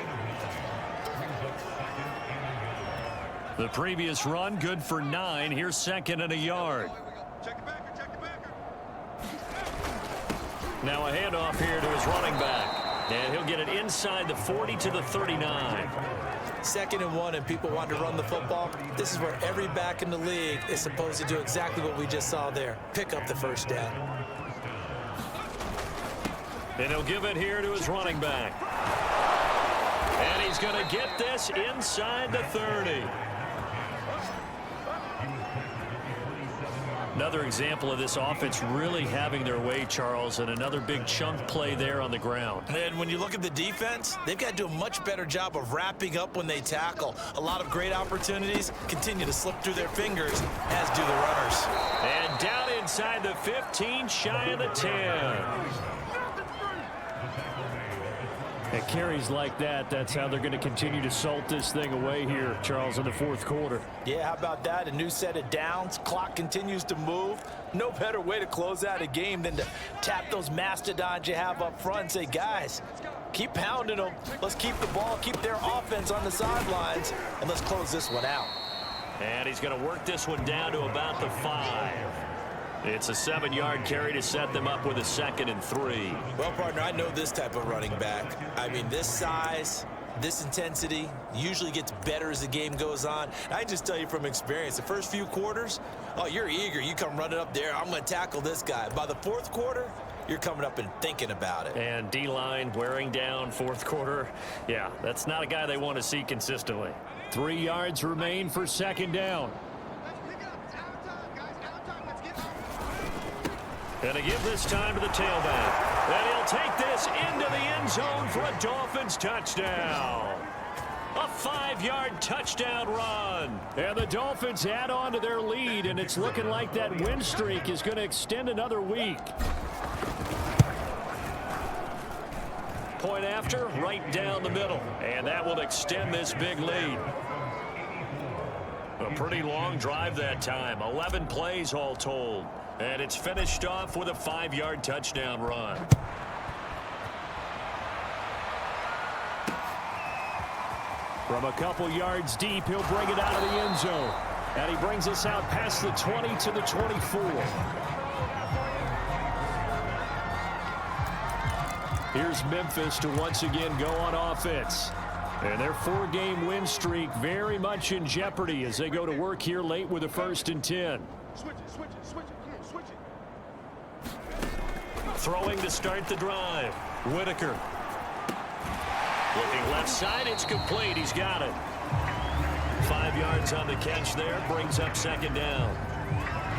The previous run, good for 9. Here's 2nd and a yard. Check the backer. Check the backer. Now a handoff here to his running back. And he'll get it inside the 40 to the 39. 2nd and 1, and people want to run the football. This is where every back in the league is supposed to do exactly what we just saw there. Pick up the first down. And he'll give it here to his running back. And he's going to get this inside the 30. Another example of this offense really having their way, Charles, and another big chunk play there on the ground. And when you look at the defense, they've got to do a much better job of wrapping up when they tackle. A lot of great opportunities continue to slip through their fingers, as do the runners. And down inside the 15, shy of the 10. At carries like that, that's how they're going to continue to salt this thing away here, Charles, in the 4th quarter. Yeah, how about that? A new set of downs. Clock continues to move. No better way to close out a game than to tap those mastodons you have up front and say, guys, keep pounding them. Let's keep the ball, keep their offense on the sidelines, and let's close this one out. And he's going to work this one down to about the 5. It's a 7-yard carry to set them up with a 2nd and 3. Well, partner, I know this type of running back. I mean, this size, this intensity usually gets better as the game goes on. I just tell you from experience, the first few quarters, oh, you're eager. You come running up there. I'm going to tackle this guy. By the 4th quarter, you're coming up and thinking about it. And D-line wearing down 4th quarter. Yeah, that's not a guy they want to see consistently. 3 yards remain for 2nd down. And to give this time to the tailback. And he'll take this into the end zone for a Dolphins touchdown. A 5-yard touchdown run. And the Dolphins add on to their lead, and it's looking like that win streak is going to extend another week. Point after, right down the middle. And that will extend this big lead. A pretty long drive that time. 11 plays all told. And it's finished off with a 5-yard touchdown run. From a couple yards deep, he'll bring it out of the end zone. And he brings us out past the 20 to the 24. Here's Memphis to once again go on offense. And their 4-game win streak very much in jeopardy as they go to work here late with a 1st and 10. Switch it. Come on, switch it. Throwing to start the drive. Whitaker. Looking left side, it's complete. He's got it. 5 yards on the catch there, brings up 2nd down.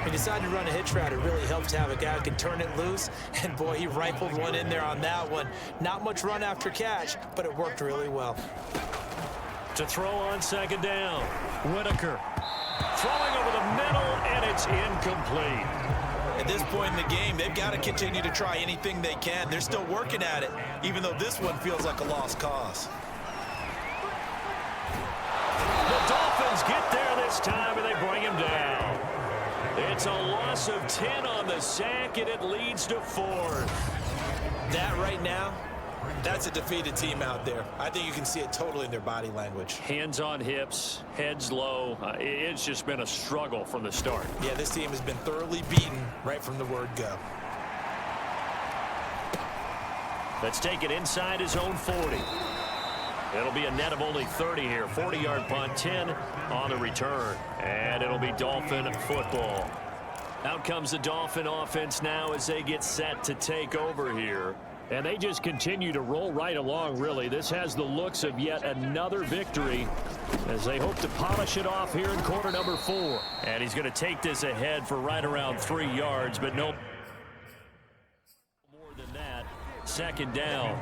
He decided to run a hitch route. It really helps to have a guy who can turn it loose. And, boy, he rifled one in there on that one. Not much run after catch, but it worked really well. To throw on 2nd down. Whitaker. Throwing over the middle, and it's incomplete. At this point in the game, they've got to continue to try anything they can. They're still working at it, even though this one feels like a lost cause. this time, and they bring him down. It's a loss of 10 on the sack, and it leads to 4th. That right now, that's a defeated team out there. I think you can see it totally in their body language. Hands on hips, heads low. It's just been a struggle from the start. Yeah, this team has been thoroughly beaten right from the word go. Let's take it inside his own 40. It'll be a net of only 30 here. 40-yard punt, 10 on the return. And it'll be Dolphin football. Out comes the Dolphin offense now as they get set to take over here. And they just continue to roll right along, really. This has the looks of yet another victory as they hope to polish it off here in quarter number 4. And he's going to take this ahead for right around 3 yards, but no more than that. Second down.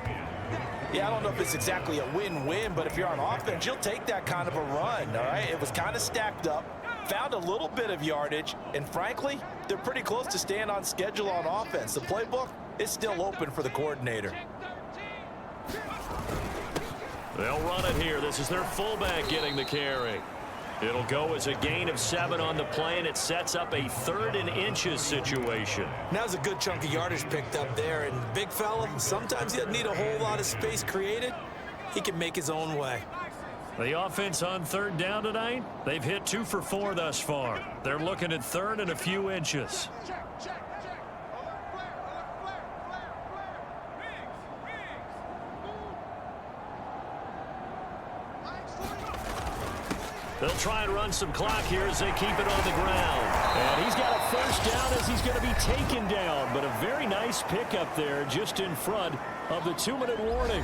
Yeah, I don't know if it's exactly a win-win, but if you're on offense, you'll take that kind of a run, all right? It was kind of stacked up, found a little bit of yardage, and frankly, they're pretty close to staying on schedule on offense. The playbook is still open for the coordinator. They'll run it here. This is their fullback getting the carry. It'll go as a gain of 7 on the play, and it sets up a 3rd and inches situation. Now's a good chunk of yardage picked up there, and big fella, sometimes he doesn't need a whole lot of space created. He can make his own way. The offense on 3rd down tonight, they've hit 2 for 4 thus far. They're looking at 3rd and a few inches. They'll try and run some clock here as they keep it on the ground. And he's got a first down as he's going to be taken down. But a very nice pickup there just in front of the 2-minute warning.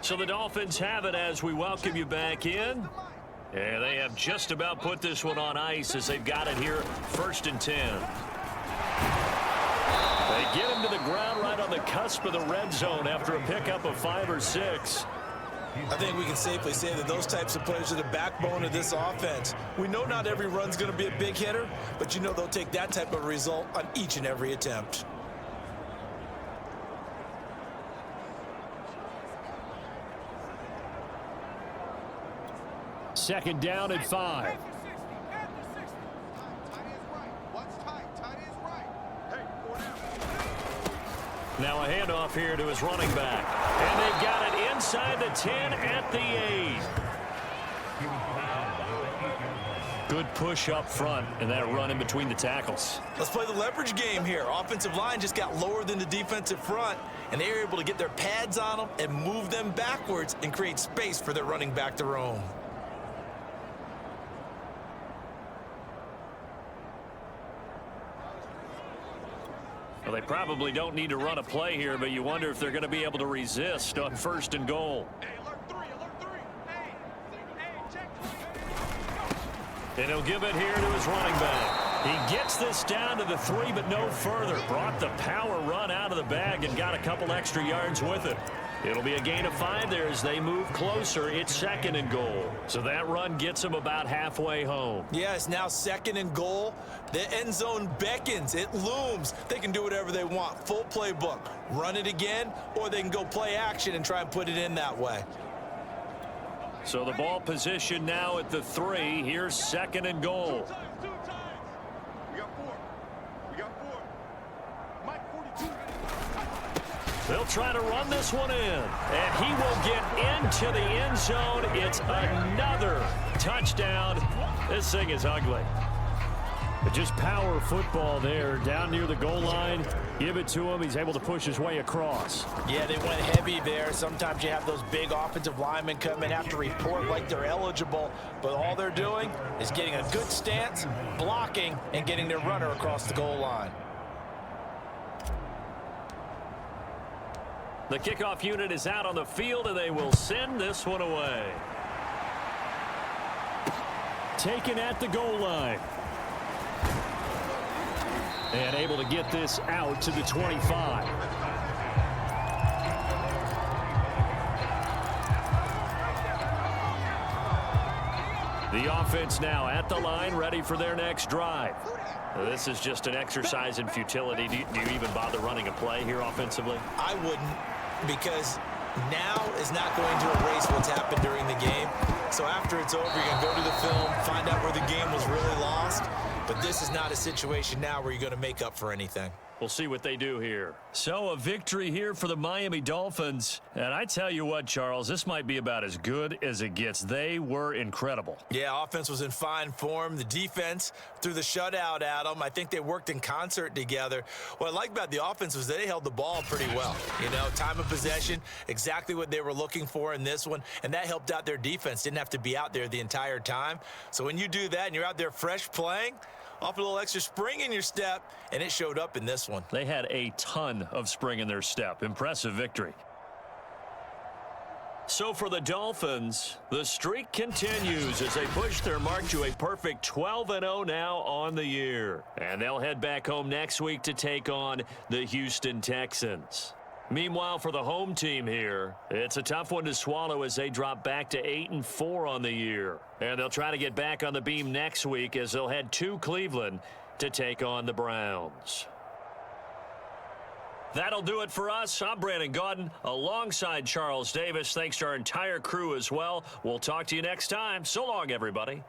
So the Dolphins have it as we welcome you back in. And they have just about put this one on ice as they've got it here, 1st and 10. They get him to the ground right on the cusp of the red zone after a pickup of 5 or 6. I think we can safely say that those types of players are the backbone of this offense. We know not every run's going to be a big hitter, but you know they'll take that type of result on each and every attempt. Second down at 5. Now a handoff here to his running back. And they've got it inside the 10 at the 8. Good push up front and that run in between the tackles. Let's play the leverage game here. Offensive line just got lower than the defensive front, and they were able to get their pads on them and move them backwards and create space for their running back to roam. Well, they probably don't need to run a play here, but you wonder if they're going to be able to resist on 1st and goal. And he'll give it here to his running back. He gets this down to the 3, but no further. Brought the power run out of the bag and got a couple extra yards with it. It'll be a gain of 5 there as they move closer. It's 2nd and goal. So that run gets them about halfway home. Yeah, it's now 2nd and goal. The end zone beckons. It looms. They can do whatever they want. Full playbook. Run it again, or they can go play action and try and put it in that way. So the ball position now at the 3. Here's 2nd and goal. They'll try to run this one in, and he will get into the end zone. It's another touchdown. This thing is ugly. But just power football there, down near the goal line. Give it to him. He's able to push his way across. Yeah, they went heavy there. Sometimes you have those big offensive linemen come in, have to report like they're eligible, but all they're doing is getting a good stance, blocking, and getting their runner across the goal line. The kickoff unit is out on the field, and they will send this one away. Taken at the goal line. And able to get this out to the 25. The The offense now at the line, ready for their next drive. This is just an exercise in futility. Do you even bother running a play here offensively? I wouldn't, because now is not going to erase what's happened during the game. So after it's over, you're going to go to the film, find out where the game was really lost. But this is not a situation now where you're going to make up for anything. We'll see what they do here. So a victory here for the Miami Dolphins. And I tell you what, Charles, this might be about as good as it gets. They were incredible. Yeah, offense was in fine form. The defense threw the shutout at them. I think they worked in concert together. What I like about the offense was they held the ball pretty well. You know, time of possession, exactly what they were looking for in this one. And that helped out their defense. Didn't have to be out there the entire time. So when you do that and you're out there fresh playing, off a little extra spring in your step, and it showed up in this one. They had a ton of spring in their step. Impressive victory. So for the Dolphins, the streak continues as they push their mark to a perfect 12-0 now on the year. And they'll head back home next week to take on the Houston Texans. Meanwhile, for the home team here, it's a tough one to swallow as they drop back to 8-4 on the year. And they'll try to get back on the beam next week as they'll head to Cleveland to take on the Browns. That'll do it for us. I'm Brandon Gaudin alongside Charles Davis. Thanks to our entire crew as well. We'll talk to you next time. So long, everybody.